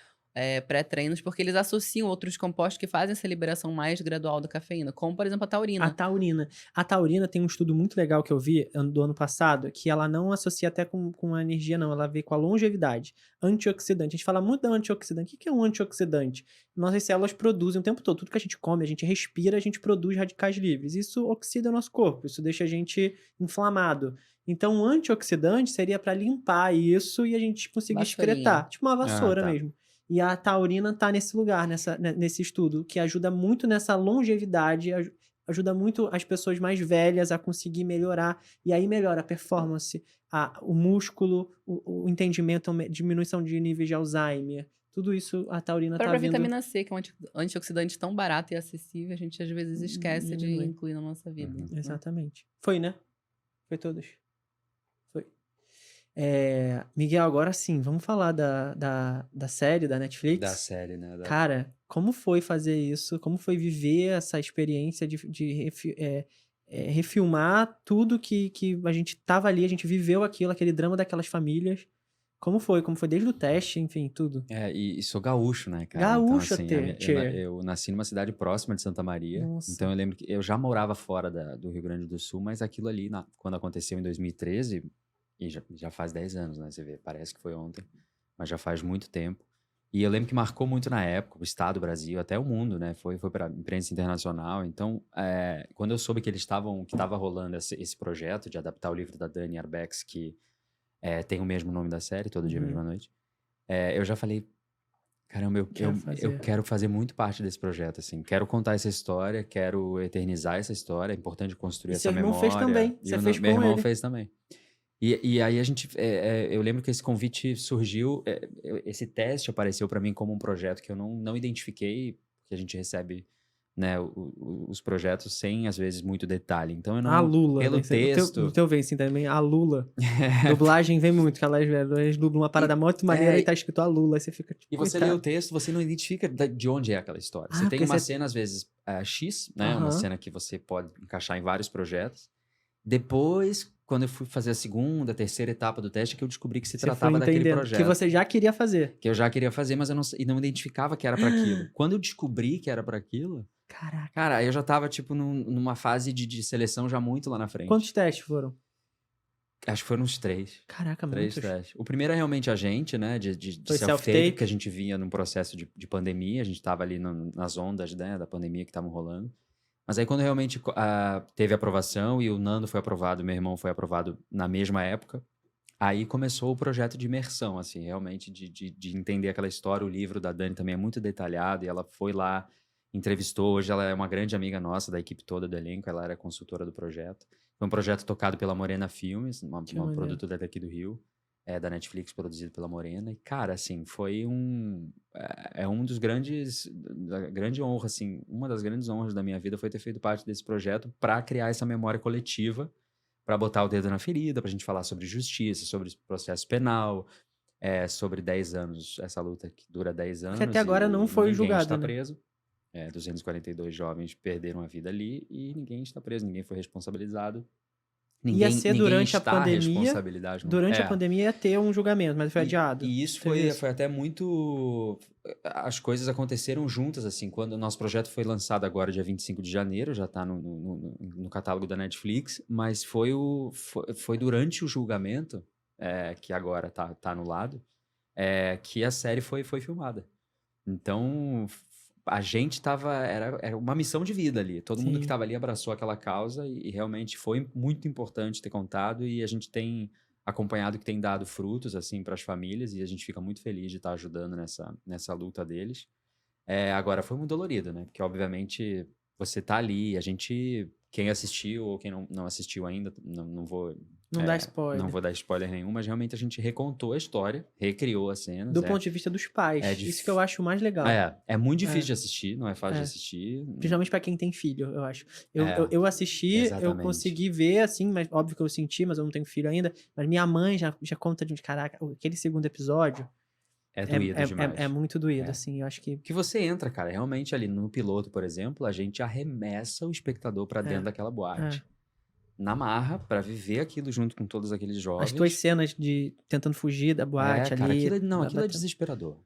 pré-treinos, porque eles associam outros compostos que fazem essa liberação mais gradual da cafeína, como, por exemplo, a taurina. A taurina. A taurina tem um estudo muito legal que eu vi do ano passado, que ela não associa até com a energia, não. Ela vê com a longevidade. Antioxidante. A gente fala muito da antioxidante. O que é um antioxidante? Nossas células produzem o tempo todo. Tudo que a gente come, a gente respira, a gente produz radicais livres. Isso oxida o nosso corpo. Isso deixa a gente inflamado. Então, um antioxidante seria para limpar isso e a gente conseguir excretar. Tipo uma vassoura mesmo. E a taurina tá nesse lugar, nesse estudo, que ajuda muito nessa longevidade, ajuda muito as pessoas mais velhas a conseguir melhorar. E aí melhora a performance, o músculo, o entendimento, a diminuição de níveis de Alzheimer. Tudo isso a taurina tá vindo... A vitamina C, que é um antioxidante tão barato e acessível, a gente às vezes esquece de incluir na nossa vida. Exatamente. Foi, né? Foi todos. Foi. Miguel, agora sim, vamos falar da série da Netflix? Da série, né? Cara, como foi fazer isso? Como foi viver essa experiência de refilmar tudo que a gente tava ali, a gente viveu aquilo, aquele drama daquelas famílias. Como foi? Como foi desde o teste, enfim, tudo. E sou gaúcho, né, cara? Gaúcho então, assim, até, eu nasci numa cidade próxima de Santa Maria. Nossa. Então eu lembro que eu já morava fora do Rio Grande do Sul, mas aquilo ali, quando aconteceu em 2013, e já faz 10 anos, né? Você vê, parece que foi ontem, mas já faz muito tempo. E eu lembro que marcou muito na época, o estado, o Brasil, até o mundo, né? Foi para a imprensa internacional. Então, quando eu soube que estava rolando esse projeto de adaptar o livro da Dani Arbex, que tem o mesmo nome da série, Todo Dia, Mesma Noite, eu já falei, caramba, eu quero fazer muito parte desse projeto, assim. Quero contar essa história, quero eternizar essa história, é importante construir essa memória. E seu irmão fez também, você fez com ele. Meu irmão fez também. E aí a gente, eu lembro que esse convite surgiu, esse teste apareceu para mim como um projeto que eu não identifiquei, porque a gente recebe, né, os projetos sem, às vezes, muito detalhe. Então eu não... A Lula. Pelo texto... No teu vem assim também, a Lula. Dublagem vem muito, que elas dublam uma parada muito maneira e tá escrito a Lula, aí você fica tipo... E você lê o texto, você não identifica de onde é aquela história. Você tem uma cena, às vezes, X, né, uma cena que você pode encaixar em vários projetos. Depois, quando eu fui fazer a segunda, terceira etapa do teste, que eu descobri que se tratava daquele projeto. Que você já queria fazer. Que eu já queria fazer, mas eu não identificava que era para aquilo. Quando eu descobri que era para aquilo... Caraca. Cara, eu já tava, tipo, numa fase de seleção já muito lá na frente. Quantos testes foram? Acho que foram uns 3. Caraca, 3 muitos. testes. O primeiro é realmente a gente, né? De self-tape, que a gente vinha num processo de pandemia. A gente tava ali nas ondas, né, da pandemia que estavam rolando. Mas aí quando realmente teve aprovação e o Nando foi aprovado, meu irmão foi aprovado na mesma época, aí começou o projeto de imersão, assim, realmente de entender aquela história. O livro da Dani também é muito detalhado e ela foi lá, entrevistou. Hoje ela é uma grande amiga nossa, da equipe toda do elenco, ela era consultora do projeto. Foi um projeto tocado pela Morena Filmes, uma produtora daqui do Rio, da Netflix, produzido pela Morena. E, cara, assim, foi um dos grande honra, assim, uma das grandes honras da minha vida foi ter feito parte desse projeto para criar essa memória coletiva, para botar o dedo na ferida, pra gente falar sobre justiça, sobre processo penal, sobre 10 anos, essa luta que dura 10 anos. Que até agora não foi julgado, está né? preso. 242 jovens perderam a vida ali e ninguém está preso, ninguém foi responsabilizado. Ia ser durante a pandemia. Durante a pandemia ia ter um julgamento, mas foi adiado. E isso foi até muito... As coisas aconteceram juntas, assim. Quando o nosso projeto foi lançado agora, dia 25 de janeiro, já está no catálogo da Netflix, mas foi durante o julgamento, que agora tá anulado, que a série foi filmada. Então... A gente era uma missão de vida ali. Todo mundo que estava ali abraçou aquela causa e realmente foi muito importante ter contado, e a gente tem acompanhado que tem dado frutos, assim, para as famílias, e a gente fica muito feliz de estar ajudando nessa luta deles. Agora foi muito dolorido, né? Porque, obviamente, você tá ali, quem assistiu ou quem não assistiu ainda, não vou... Não dá spoiler. Não vou dar spoiler nenhum, mas realmente a gente recontou a história, recriou as cenas. Do ponto de vista dos pais. Isso que eu acho mais legal. É muito difícil de assistir, não é fácil de assistir. Principalmente pra quem tem filho, eu acho. Eu assisti, exatamente. Eu consegui ver, assim, mas óbvio que eu senti, mas eu não tenho filho ainda. Mas minha mãe já conta de caraca, aquele segundo episódio... É doído demais. É muito doído, assim, eu acho que... Que você entra, cara, realmente ali no piloto, por exemplo, a gente arremessa o espectador pra dentro daquela boate. Na marra, pra viver aquilo junto com todos aqueles jovens. As tuas cenas de tentando fugir da boate ali. Cara, aquilo é desesperador.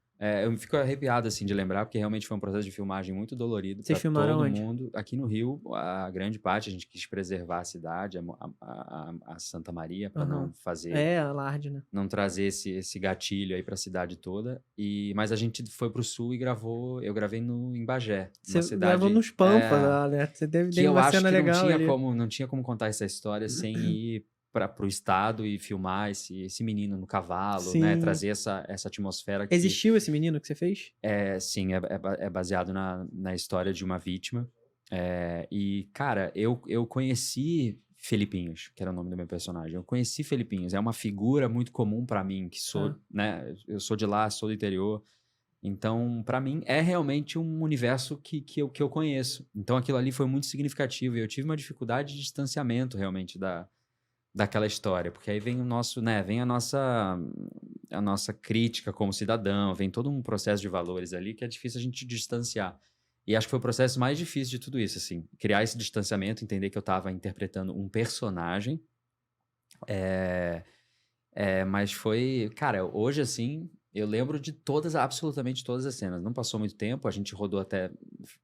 Eu fico arrepiado, assim, de lembrar, porque realmente foi um processo de filmagem muito dolorido Vocês para filmaram todo onde? mundo. Aqui no Rio, a grande parte, a gente quis preservar a cidade, a Santa Maria, para Aham. não fazer, É, alarde, né? não trazer esse gatilho aí para a cidade toda. Mas a gente foi pro sul e eu gravei em Bagé, uma Você gravou cidade nos Pampas lá, né? Você que teve eu uma acho cena que legal ali. não tinha como contar essa história sem ir pro estado e filmar esse menino no cavalo, né? Sim. Trazer essa atmosfera que Existiu esse menino que você fez? sim, é baseado na história de uma vítima. Cara, eu conheci Felipinhos, que era o nome do meu personagem. Eu conheci Felipinhos, é uma figura muito comum pra mim, que Ah. sou, né? Eu sou de lá, sou do interior. Então, pra mim, é realmente um universo que eu conheço. Então, aquilo ali foi muito significativo. E eu tive uma dificuldade de distanciamento, realmente, daquela história. Porque aí vem o nosso, né? Vem a nossa crítica como cidadão, vem todo um processo de valores ali que é difícil a gente distanciar. E acho que foi o processo mais difícil de tudo isso, assim. Criar esse distanciamento, entender que eu estava interpretando um personagem. Mas foi... Cara, hoje, assim, eu lembro de absolutamente todas as cenas. Não passou muito tempo, a gente rodou até...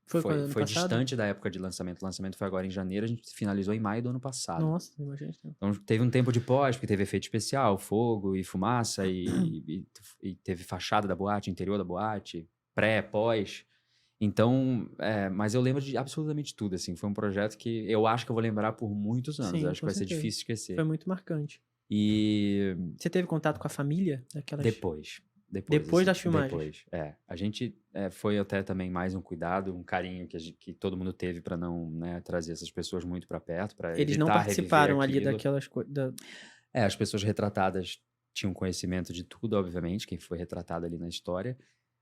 Foi quando? Ano Foi passado? distante da época de lançamento. O lançamento foi agora em janeiro, a gente finalizou em maio do ano passado. Nossa, imagina isso. Então teve um tempo de pós, porque teve efeito especial, fogo e fumaça, e teve fachada da boate, interior da boate, pré, pós. Então, mas eu lembro de absolutamente tudo, assim. Foi um projeto que eu acho que eu vou lembrar por muitos anos. Sim, Acho que com vai ser certeza. difícil esquecer. Foi muito marcante. E Você teve contato com a família daquelas... depois Depois assim, das filmagens? Depois, A gente foi até também mais um cuidado, um carinho que todo mundo teve para não, né, trazer essas pessoas muito para perto, para Eles não evitar reviver participaram ali aquilo. daquelas coisas... As pessoas retratadas tinham conhecimento de tudo, obviamente, quem foi retratado ali na história,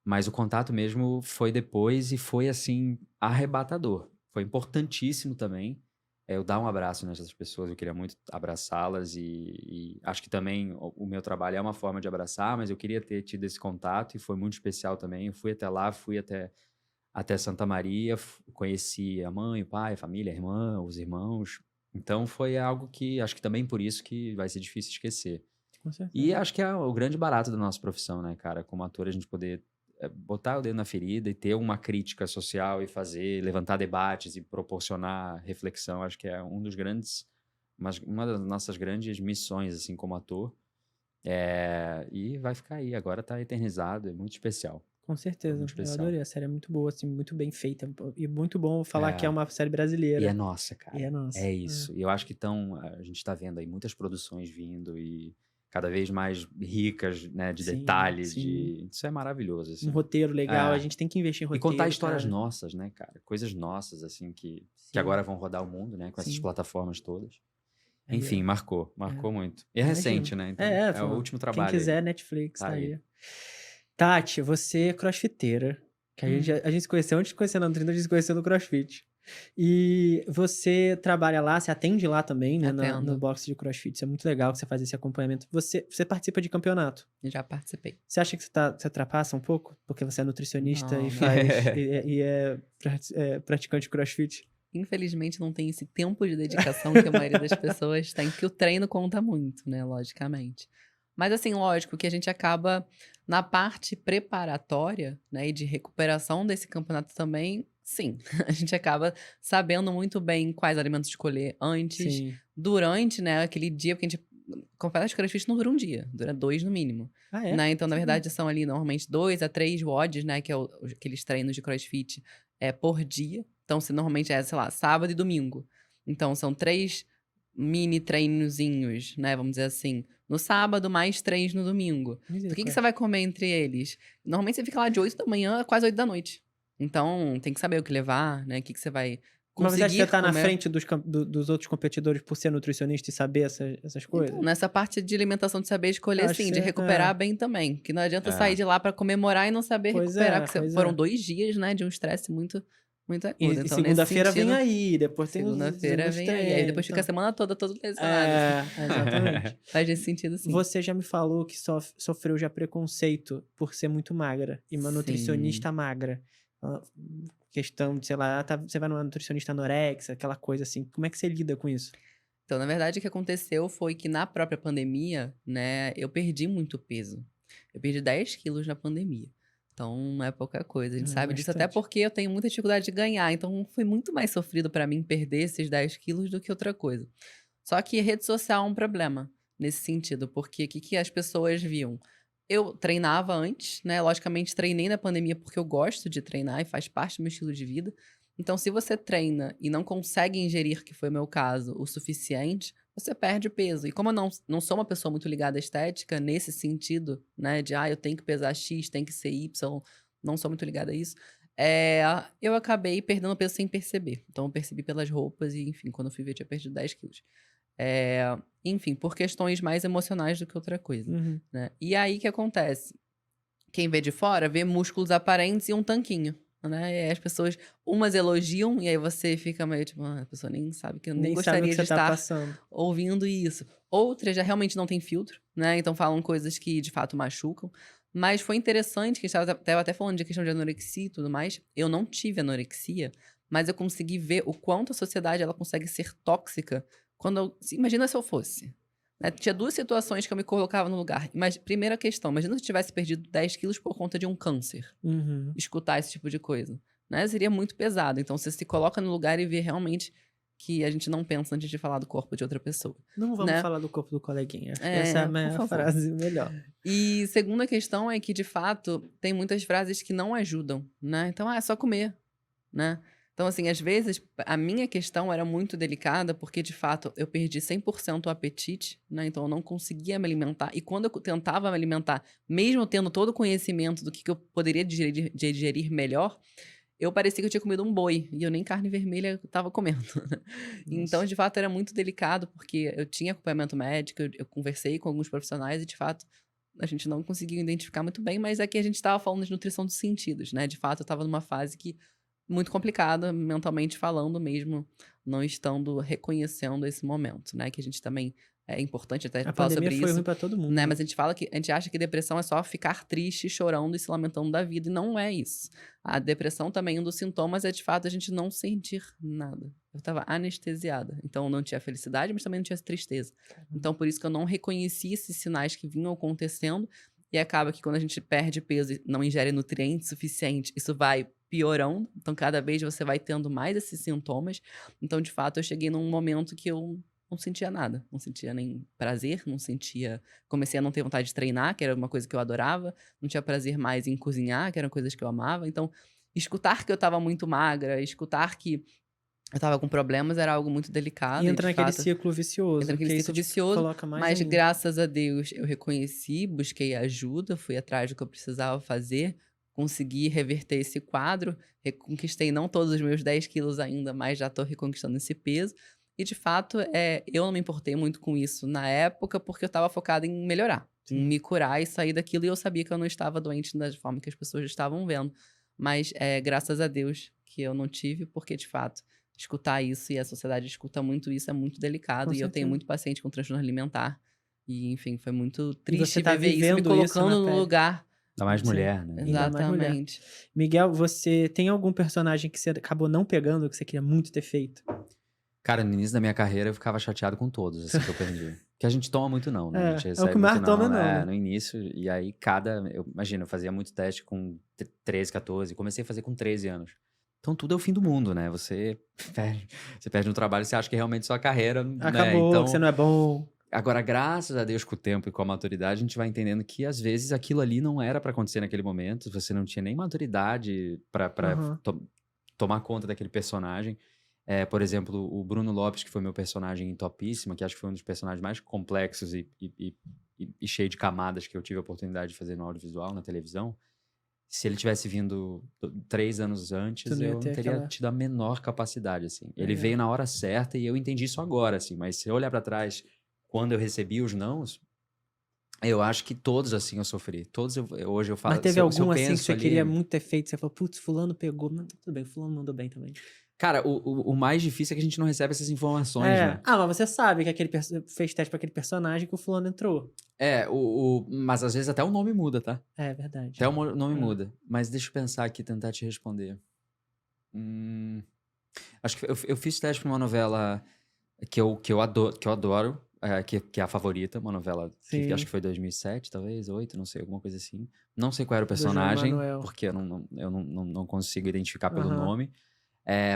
mas o contato mesmo foi depois e foi, assim, arrebatador. Foi importantíssimo também eu dar um abraço nessas pessoas, eu queria muito abraçá-las e acho que também o meu trabalho é uma forma de abraçar, mas eu queria ter tido esse contato e foi muito especial também. Eu fui até lá, fui até Santa Maria, conheci a mãe, o pai, a família, a irmã, os irmãos. Então foi algo que acho que também por isso que vai ser difícil esquecer. Com certeza. E acho que é o grande barato da nossa profissão, né, cara? Como ator, a gente poder botar o dedo na ferida e ter uma crítica social e levantar debates e proporcionar reflexão. Acho que é uma das nossas grandes missões, assim, como ator. E vai ficar aí, agora tá eternizado, é muito especial. Com certeza, Muito eu especial. adorei. A série é muito boa, assim, muito bem feita. E muito bom falar que é É. uma série brasileira. E é nossa, cara. E é nossa. É isso. E eu acho que a gente tá vendo aí muitas produções vindo e cada vez mais ricas, né, de Sim, detalhes, sim. isso é maravilhoso, assim. Um roteiro legal, É. a gente tem que investir em E roteiro, contar histórias cara. nossas, né, cara? Coisas nossas, assim, que Sim. agora vão rodar o mundo, né, com essas Sim. plataformas todas. É, Enfim, marcou muito. E é imagino. recente, né? Então, é o último trabalho. Quem quiser, aí. Netflix, Tá tá aí. aí. Tati, você é crossfiteira. Que a gente se conheceu antes de conhecer na Nutrinda, a gente se conheceu no CrossFit. E você trabalha lá, você atende lá também, né? No Atendo. box de CrossFit. Isso é muito legal que você faz esse acompanhamento. Você participa de campeonato. Já participei. Você acha que você ultrapassa um pouco? Porque você é nutricionista Não, e não. faz e é praticante de CrossFit? Infelizmente, não tem esse tempo de dedicação que a maioria das pessoas tem, que o treino conta muito, né? Logicamente. Mas, assim, lógico que a gente acaba na parte preparatória, né? E de recuperação desse campeonato também, sim. A gente acaba sabendo muito bem quais alimentos escolher antes, Sim. durante, né? Aquele dia, porque a gente... Campeonato de CrossFit não dura um dia, dura 2 no mínimo. Ah, é? Né? Então, na verdade, são ali normalmente 2 a 3 WODs, né? Que é aqueles treinos de CrossFit por dia. Então, se normalmente sei lá, sábado e domingo. Então, são 3 mini treinozinhos, né? Vamos dizer assim. No sábado, mais 3 no domingo. O que você vai comer entre eles? Normalmente, você fica lá de 8 da manhã a quase 8 da noite. Então, tem que saber o que levar, né? O que você vai Mas você acha que você tá comer. na frente dos outros competidores por ser nutricionista e saber essas coisas? Então, nessa parte de alimentação, de saber escolher, sim, de recuperar bem também. Que não adianta sair de lá pra comemorar e não saber recuperar. Porque foram 2 dias, né, de um estresse muito agudo. E Então, segunda-feira vem aí, depois tem segunda-feira vem aí. Aí depois fica a semana toda todo lesionado. Exatamente. Faz esse sentido, sim. Você já me falou que sofreu já preconceito por ser muito magra. E uma nutricionista magra. Questão de, sei lá, você vai numa nutricionista anorexia, aquela coisa assim. Como é que você lida com isso? Então, na verdade, o que aconteceu foi que na própria pandemia, né, eu perdi muito peso. Eu perdi 10 quilos na pandemia. Então, não é pouca coisa. A gente sabe disso, até Bastante. porque eu tenho muita dificuldade de ganhar. Então, foi muito mais sofrido pra mim perder esses 10 quilos do que outra coisa. Só que rede social é um problema nesse sentido, porque o que, que as pessoas viam? Eu treinava antes, né? Logicamente, treinei na pandemia porque eu gosto de treinar e faz parte do meu estilo de vida. Então, se você treina e não consegue ingerir, que foi o meu caso, o suficiente, você perde peso. E como eu não sou uma pessoa muito ligada à estética, nesse sentido, né? De, eu tenho que pesar X, tem que ser Y, não sou muito ligada a isso. Eu acabei perdendo peso sem perceber. Então, eu percebi pelas roupas e, enfim, quando eu fui ver, eu tinha perdido 10 quilos. Enfim, por questões mais emocionais do que outra coisa, Uhum. né? E aí, o que acontece? Quem vê de fora vê músculos aparentes e um tanquinho, né? E aí as pessoas, umas elogiam, e aí você fica meio tipo, a pessoa nem sabe que eu nem Nem sabe o que gostaria de você tá estar passando. ouvindo isso. Outras já realmente não tem filtro, né? Então falam coisas que de fato machucam. Mas foi interessante que a gente estava até falando de questão de anorexia e tudo mais. Eu não tive anorexia, mas eu consegui ver o quanto a sociedade ela consegue ser tóxica quando imagina se eu fosse. Né? Tinha duas situações que eu me colocava no lugar. Mas, primeira questão, imagina se eu tivesse perdido 10 quilos por conta de um câncer. Uhum. Escutar esse tipo de coisa. Né? Seria muito pesado. Então, você se coloca no lugar e vê realmente que a gente não pensa antes de falar do corpo de outra pessoa. Não vamos né? falar do corpo do coleguinha. Acho que essa é a Por minha favor. frase melhor. E segunda questão é que, de fato, tem muitas frases que não ajudam, né? Então, é só comer, né? Então, assim, às vezes, a minha questão era muito delicada, porque, de fato, eu perdi 100% o apetite, né? Então, eu não conseguia me alimentar. E quando eu tentava me alimentar, mesmo tendo todo o conhecimento do que eu poderia digerir melhor, eu parecia que eu tinha comido um boi. E eu nem carne vermelha estava comendo. Então, Nossa. de fato, era muito delicado, porque eu tinha acompanhamento médico, eu conversei com alguns profissionais e, de fato, a gente não conseguiu identificar muito bem, mas aqui a gente estava falando de nutrição dos sentidos, né? De fato, eu estava numa fase que muito complicada, mentalmente falando mesmo, não estando reconhecendo esse momento, né? Que a gente também é importante até A falar pandemia sobre foi isso, ruim pra todo mundo. né? Né? Mas a gente acha que depressão é só ficar triste, chorando e se lamentando da vida, e não é isso. A depressão também, um dos sintomas é de fato a gente não sentir nada. Eu estava anestesiada, então não tinha felicidade, mas também não tinha tristeza. Então por isso que eu não reconheci esses sinais que vinham acontecendo. E acaba que quando a gente perde peso e não ingere nutrientes suficientes, isso vai piorando. Então, cada vez você vai tendo mais esses sintomas. Então, de fato, eu cheguei num momento que eu não sentia nada. Não sentia nem prazer, não sentia... Comecei a não ter vontade de treinar, que era uma coisa que eu adorava. Não tinha prazer mais em cozinhar, que eram coisas que eu amava. Então, escutar que eu estava muito magra, escutar que eu estava com problemas era algo muito delicado. E entra de naquele fato, ciclo vicioso. entra naquele Que ciclo isso te vicioso, coloca mais mas ainda. graças a Deus eu reconheci, busquei ajuda, fui atrás do que eu precisava fazer, consegui reverter esse quadro, reconquistei não todos os meus 10 quilos ainda, mas já estou reconquistando esse peso. E de fato, eu não me importei muito com isso na época, porque eu estava focada em melhorar, em me curar e sair daquilo, e eu sabia que eu não estava doente da forma que as pessoas estavam vendo. Mas graças a Deus que eu não tive, porque de fato escutar isso, e a sociedade escuta muito isso, é muito delicado. Com E eu tenho certeza. muito paciente com transtorno alimentar. E, enfim, foi muito E triste você tá viver isso, me vivendo isso na colocando no pele. lugar. Ainda mais Sim. mulher, né? Ainda mais mulher. Exatamente. Miguel, você tem algum personagem que você acabou não pegando, que você queria muito ter feito? Cara, no início da minha carreira eu ficava chateado com todos, assim, que eu perdi. Que a gente toma muito não, né? A gente É o recebe que mais muito toma não, não, né? no início. E aí imagina, eu fazia muito teste com 13, 14, comecei a fazer com 13 anos. Então tudo é o fim do mundo, né? Você perde um trabalho e você acha que realmente sua carreira, né? Acabou, Então, que você não é bom. agora, graças a Deus, com o tempo e com a maturidade, a gente vai entendendo que às vezes aquilo ali não era pra acontecer naquele momento, você não tinha nem maturidade pra Aham. tomar conta daquele personagem. Por exemplo, o Bruno Lopes, que foi meu personagem em Topíssima, que acho que foi um dos personagens mais complexos e cheio de camadas que eu tive a oportunidade de fazer no audiovisual, na televisão. Se ele tivesse vindo 3 anos antes, Tu não ia eu ter não teria aquela- tido a menor capacidade, assim. Ele Legal. veio na hora certa e eu entendi isso agora, assim. Mas se eu olhar pra trás, quando eu recebi os nãos, eu acho que todos, assim, eu sofri. Todos, hoje eu falo... Mas teve se eu algum assim que penso você ali- queria muito ter feito? Você falou, putz, fulano pegou. Mas tudo bem, fulano mandou bem também. Cara, o mais difícil é que a gente não recebe essas informações, né? Ah, mas você sabe que aquele fez teste pra aquele personagem que o fulano entrou. Mas às vezes até o nome muda, tá? É verdade. Até o nome É. muda. Mas deixa eu pensar aqui, tentar te responder. Acho que eu fiz teste pra uma novela que eu adoro. que é a Favorita, uma novela que Sim. acho que foi 2007, talvez, 8, não sei, alguma coisa assim. Não sei qual era o Do João personagem, Manuel. porque eu não consigo identificar pelo Aham. nome.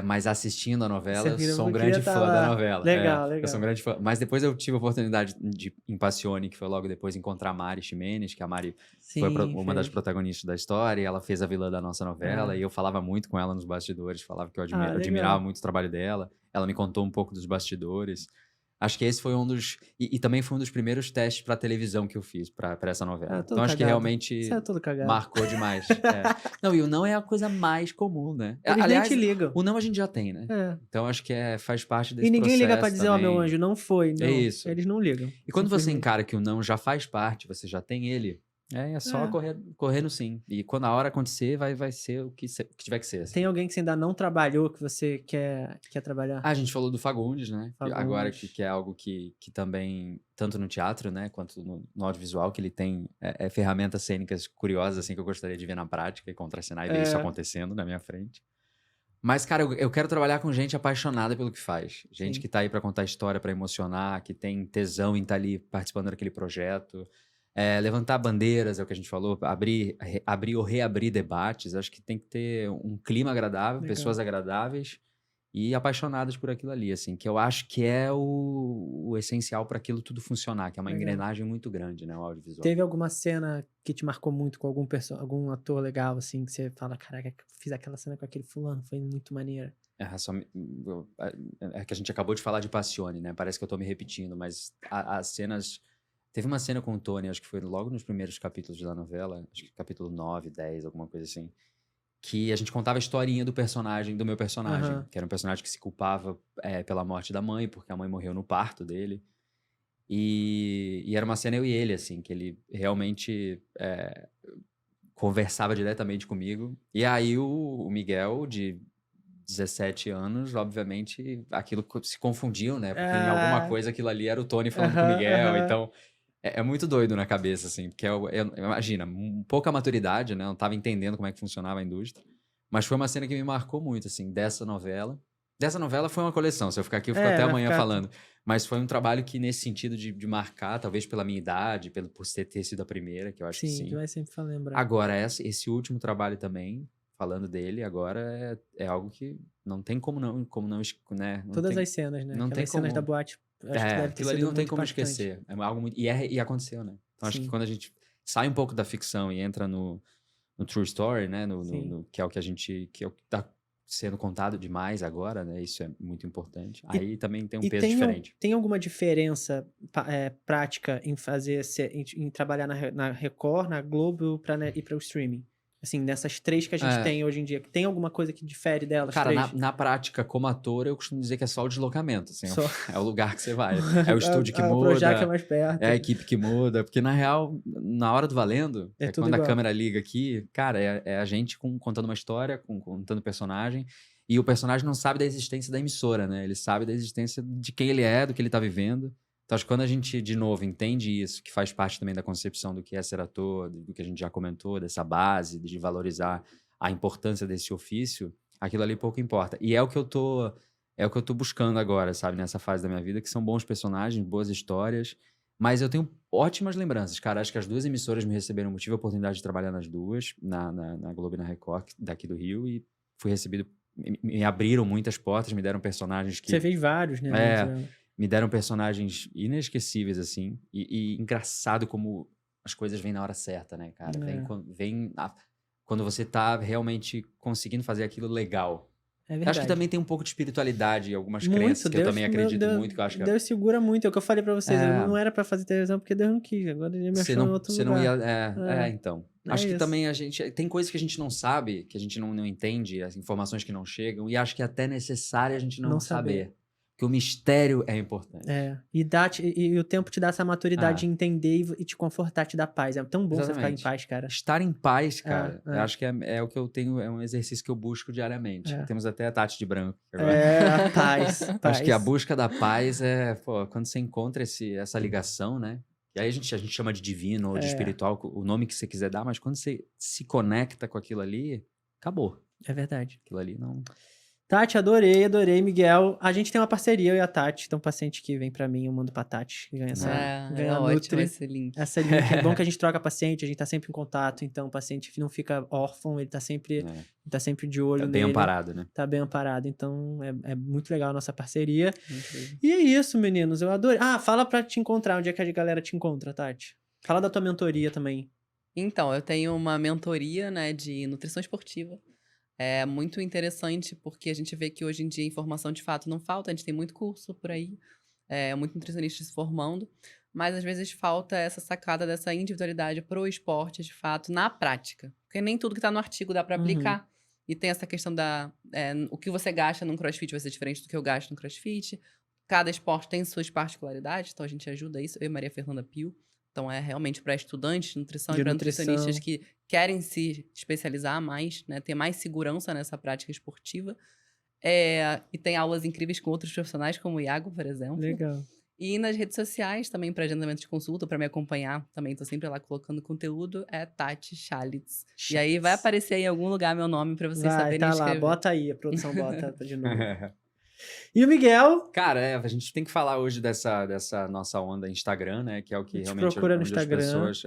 Mas assistindo a novela, eu Você sou um queria grande estar fã da lá. novela. Legal, Eu sou um legal. grande fã. Mas depois eu tive a oportunidade de, em Passione, que foi logo depois, encontrar a Mari Ximenes, que a Mari foi Sim, uma das fez. protagonistas da história, e ela fez a vilã da nossa novela, Ah. e eu falava muito com ela nos bastidores, falava que eu Ah, admirava legal. muito o trabalho dela. Ela me contou um pouco dos bastidores. Acho que esse foi um dos... E também foi um dos primeiros testes pra televisão que eu fiz pra essa Ah, novela. todo Então acho que cagado. Você realmente é todo cagado. marcou demais. Não, e o não é a coisa mais comum, né? Eles nem Aliás, te ligam. o não a gente já tem, né? É. Então acho que faz parte E desse ninguém liga pra processo dizer, ó, meu também. anjo, não foi, É não. isso. Eles não ligam. E quando você Simplesmente. encara que o não já faz parte, você já tem ele, é só correr no sim. E quando a hora acontecer, vai ser o que tiver que ser. Assim. Tem alguém que você ainda não trabalhou que você quer trabalhar? A gente falou do Fagundes, né? Agora Fagundes. que é algo que também, tanto no teatro, né, quanto no audiovisual, que ele tem ferramentas cênicas curiosas, assim, que eu gostaria de ver na prática e contracenar e ver isso acontecendo na minha frente. Mas, cara, eu quero trabalhar com gente apaixonada pelo que faz. Gente Sim. que tá aí pra contar história, pra emocionar, que tem tesão em estar ali participando daquele projeto. Levantar bandeiras, é o que a gente falou, abrir ou reabrir debates. Acho que tem que ter um clima agradável, Legal. pessoas agradáveis e apaixonadas por aquilo ali, assim, que eu acho que é o essencial para aquilo tudo funcionar, que é uma Legal. engrenagem muito grande, né, o audiovisual. Teve alguma cena que te marcou muito com algum ator legal, assim, que você fala, caraca, fiz aquela cena com aquele fulano, foi muito maneira. É que a gente acabou de falar de Passione, né? Parece que eu tô me repetindo, mas as cenas... Teve uma cena com o Tony, acho que foi logo nos primeiros capítulos da novela, acho que capítulo 9, 10, alguma coisa assim, que a gente contava a historinha do meu personagem, Aham. que era um personagem que se culpava pela morte da mãe, porque a mãe morreu no parto dele. E era uma cena eu e ele, assim, que ele realmente conversava diretamente comigo. E aí o Miguel, de 17 anos, obviamente, aquilo se confundiam, né? Porque em alguma coisa aquilo ali era o Tony falando com o Miguel. Então, é muito doido na cabeça, assim. Porque, imagina, pouca maturidade, né? Eu não tava entendendo como é que funcionava a indústria. Mas foi uma cena que me marcou muito, assim, dessa novela. Dessa novela foi uma coleção. Se eu ficar aqui, eu fico até vai amanhã ficar- falando. Mas foi um trabalho que, nesse sentido de marcar, talvez pela minha idade, por ter sido a primeira, que eu acho que Sim, sim. tu vai sempre lembrar. Agora, esse último trabalho também, falando dele, agora é algo que não tem como não, né? Não Todas tem, as cenas, né? não tem Aquelas cenas da como. boate, acho que deve ter Aquilo ali sido não tem muito como impactante. esquecer. É algo muito, e aconteceu, né? Então acho que Sim. quando a gente sai um pouco da ficção e entra no true story, né? Sim. Que é o que que é o que tá sendo contado demais agora, né? Isso é muito importante. Aí também tem um E peso diferente. tem alguma diferença prática em fazer, em trabalhar na Record, na Globo e para o streaming? Assim, nessas três que a gente tem hoje em dia. Tem alguma coisa que difere delas Cara, três? na prática, como ator, eu costumo dizer que é só o deslocamento, assim, Só. é o lugar que você vai, é o estúdio que O Projac é muda, mais perto. é a equipe que muda, porque na real, na hora do valendo, É que é tudo quando a igual. câmera liga aqui, cara, é a gente contando uma história, contando personagem, e o personagem não sabe da existência da emissora, né? Ele sabe da existência de quem ele é, do que ele tá vivendo. Então, acho que quando a gente, de novo, entende isso, que faz parte também da concepção do que é ser ator, do que a gente já comentou, dessa base, de valorizar a importância desse ofício, aquilo ali pouco importa. E é o que eu tô buscando agora, sabe, nessa fase da minha vida, que são bons personagens, boas histórias, mas eu tenho ótimas lembranças, cara. Acho que as duas emissoras me receberam, tive a oportunidade de trabalhar nas duas, na Globo e na Record, daqui do Rio, e fui recebido, me abriram muitas portas, me deram personagens que... Você fez vários, né? me deram personagens inesquecíveis, assim, e engraçado como as coisas vêm na hora certa, né, cara? Quando você tá realmente conseguindo fazer aquilo legal. É verdade. Acho que também tem um pouco de espiritualidade e algumas Muito, crenças que Deus, eu também acredito muito, que eu acho que Deus segura muito, é o que eu falei pra vocês, eu não era pra fazer televisão porque Deus não quis, agora ele me achou em outro você lugar. não ia... então. Acho que isso. também tem coisas que a gente não sabe, que a gente não entende, as informações que não chegam, e acho que é até necessário a gente não saber. Porque o mistério é importante. E o tempo te dá essa maturidade de entender e te confortar, te dá paz. É tão bom você ficar em paz, cara. Estar em paz, cara. Eu acho que é o que eu tenho, é um exercício que eu busco diariamente. Temos até a Tati de branco agora. A paz. Acho que a busca da paz quando você encontra essa ligação, né? E aí a gente chama de divino ou de espiritual, o nome que você quiser dar, mas quando você se conecta com aquilo ali, acabou. É verdade. Aquilo ali não... Tati, adorei, Miguel. A gente tem uma parceria, eu e a Tati. Então, paciente que vem pra mim, eu mando pra Tati. Ganha É ótimo Nutri. esse link. Essa link é bom que a gente troca paciente, a gente tá sempre em contato. Então, o paciente não fica órfão, ele tá sempre de olho Tá nele. bem amparado, né? Tá bem amparado. Então, é muito legal a nossa parceria. Incrível. E é isso, meninos. Eu adorei. Ah, fala pra te encontrar. Onde é que a galera te encontra, Tati? Fala da tua mentoria também. Então, eu tenho uma mentoria, né, de nutrição esportiva. É muito interessante porque a gente vê que hoje em dia informação de fato não falta, a gente tem muito curso por aí, muito nutricionista se formando, mas às vezes falta essa sacada dessa individualidade pro esporte, de fato, na prática. Porque nem tudo que tá no artigo dá para aplicar. E tem essa questão o que você gasta num CrossFit vai ser diferente do que eu gasto no CrossFit. Cada esporte tem suas particularidades, então a gente ajuda isso. Eu e Maria Fernanda Pio. Então, é realmente para estudantes de nutrição e para nutricionistas que querem se especializar mais, né? Ter mais segurança nessa prática esportiva. E tem aulas incríveis com outros profissionais, como o Iago, por exemplo. Legal. E nas redes sociais, também para agendamento de consulta, para me acompanhar, também tô sempre lá colocando conteúdo, é Tati Chalitz. E aí vai aparecer aí em algum lugar meu nome para vocês saberem escrever. Lá, bota aí, a produção bota de novo. E o Miguel? Cara, a gente tem que falar hoje dessa nossa onda Instagram, né? Que é o que realmente procura no onde Instagram. as pessoas...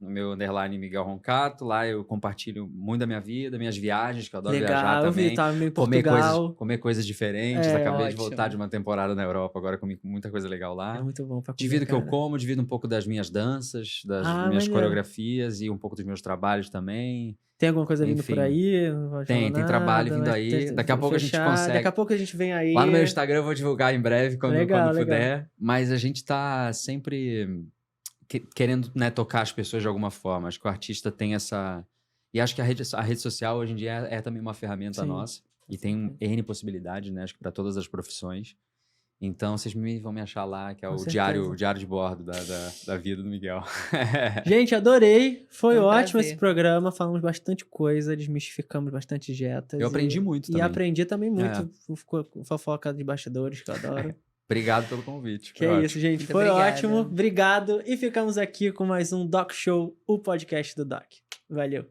no meu underline Miguel Roncato, lá eu compartilho muito da minha vida, minhas viagens, que eu adoro viajar também. Eu vi, tava em Portugal. Comer coisas diferentes. Acabei de ótimo. voltar de uma temporada na Europa, agora comi muita coisa legal lá. É muito bom pra comer, Divido o que eu cara. como, divido um pouco das minhas danças, das minhas maneiro. coreografias e um pouco dos meus trabalhos também. Tem alguma coisa vindo Enfim. por aí? Não pode falar Tem nada, trabalho vindo mas aí. Daqui a pouco a gente consegue. Daqui a pouco a gente vem aí. Lá no meu Instagram eu vou divulgar em breve, quando Legal. puder. Mas a gente tá sempre querendo, né, tocar as pessoas de alguma forma. Acho que o artista tem essa... E acho que a rede social hoje em dia é também uma ferramenta nossa. E tem N possibilidades, né? Acho que para todas as profissões. Então, vocês vão me achar lá, que é o diário de bordo da vida do Miguel. Gente, adorei. Foi É um ótimo prazer. esse programa. Falamos bastante coisa, desmistificamos bastante dietas. Eu aprendi muito também. E aprendi também muito fofoca de bastidores, que eu adoro. Obrigado pelo convite. Que é isso, gente. Muito Foi obrigada. ótimo. Obrigado. E ficamos aqui com mais um Doc Show, o podcast do Doc. Valeu.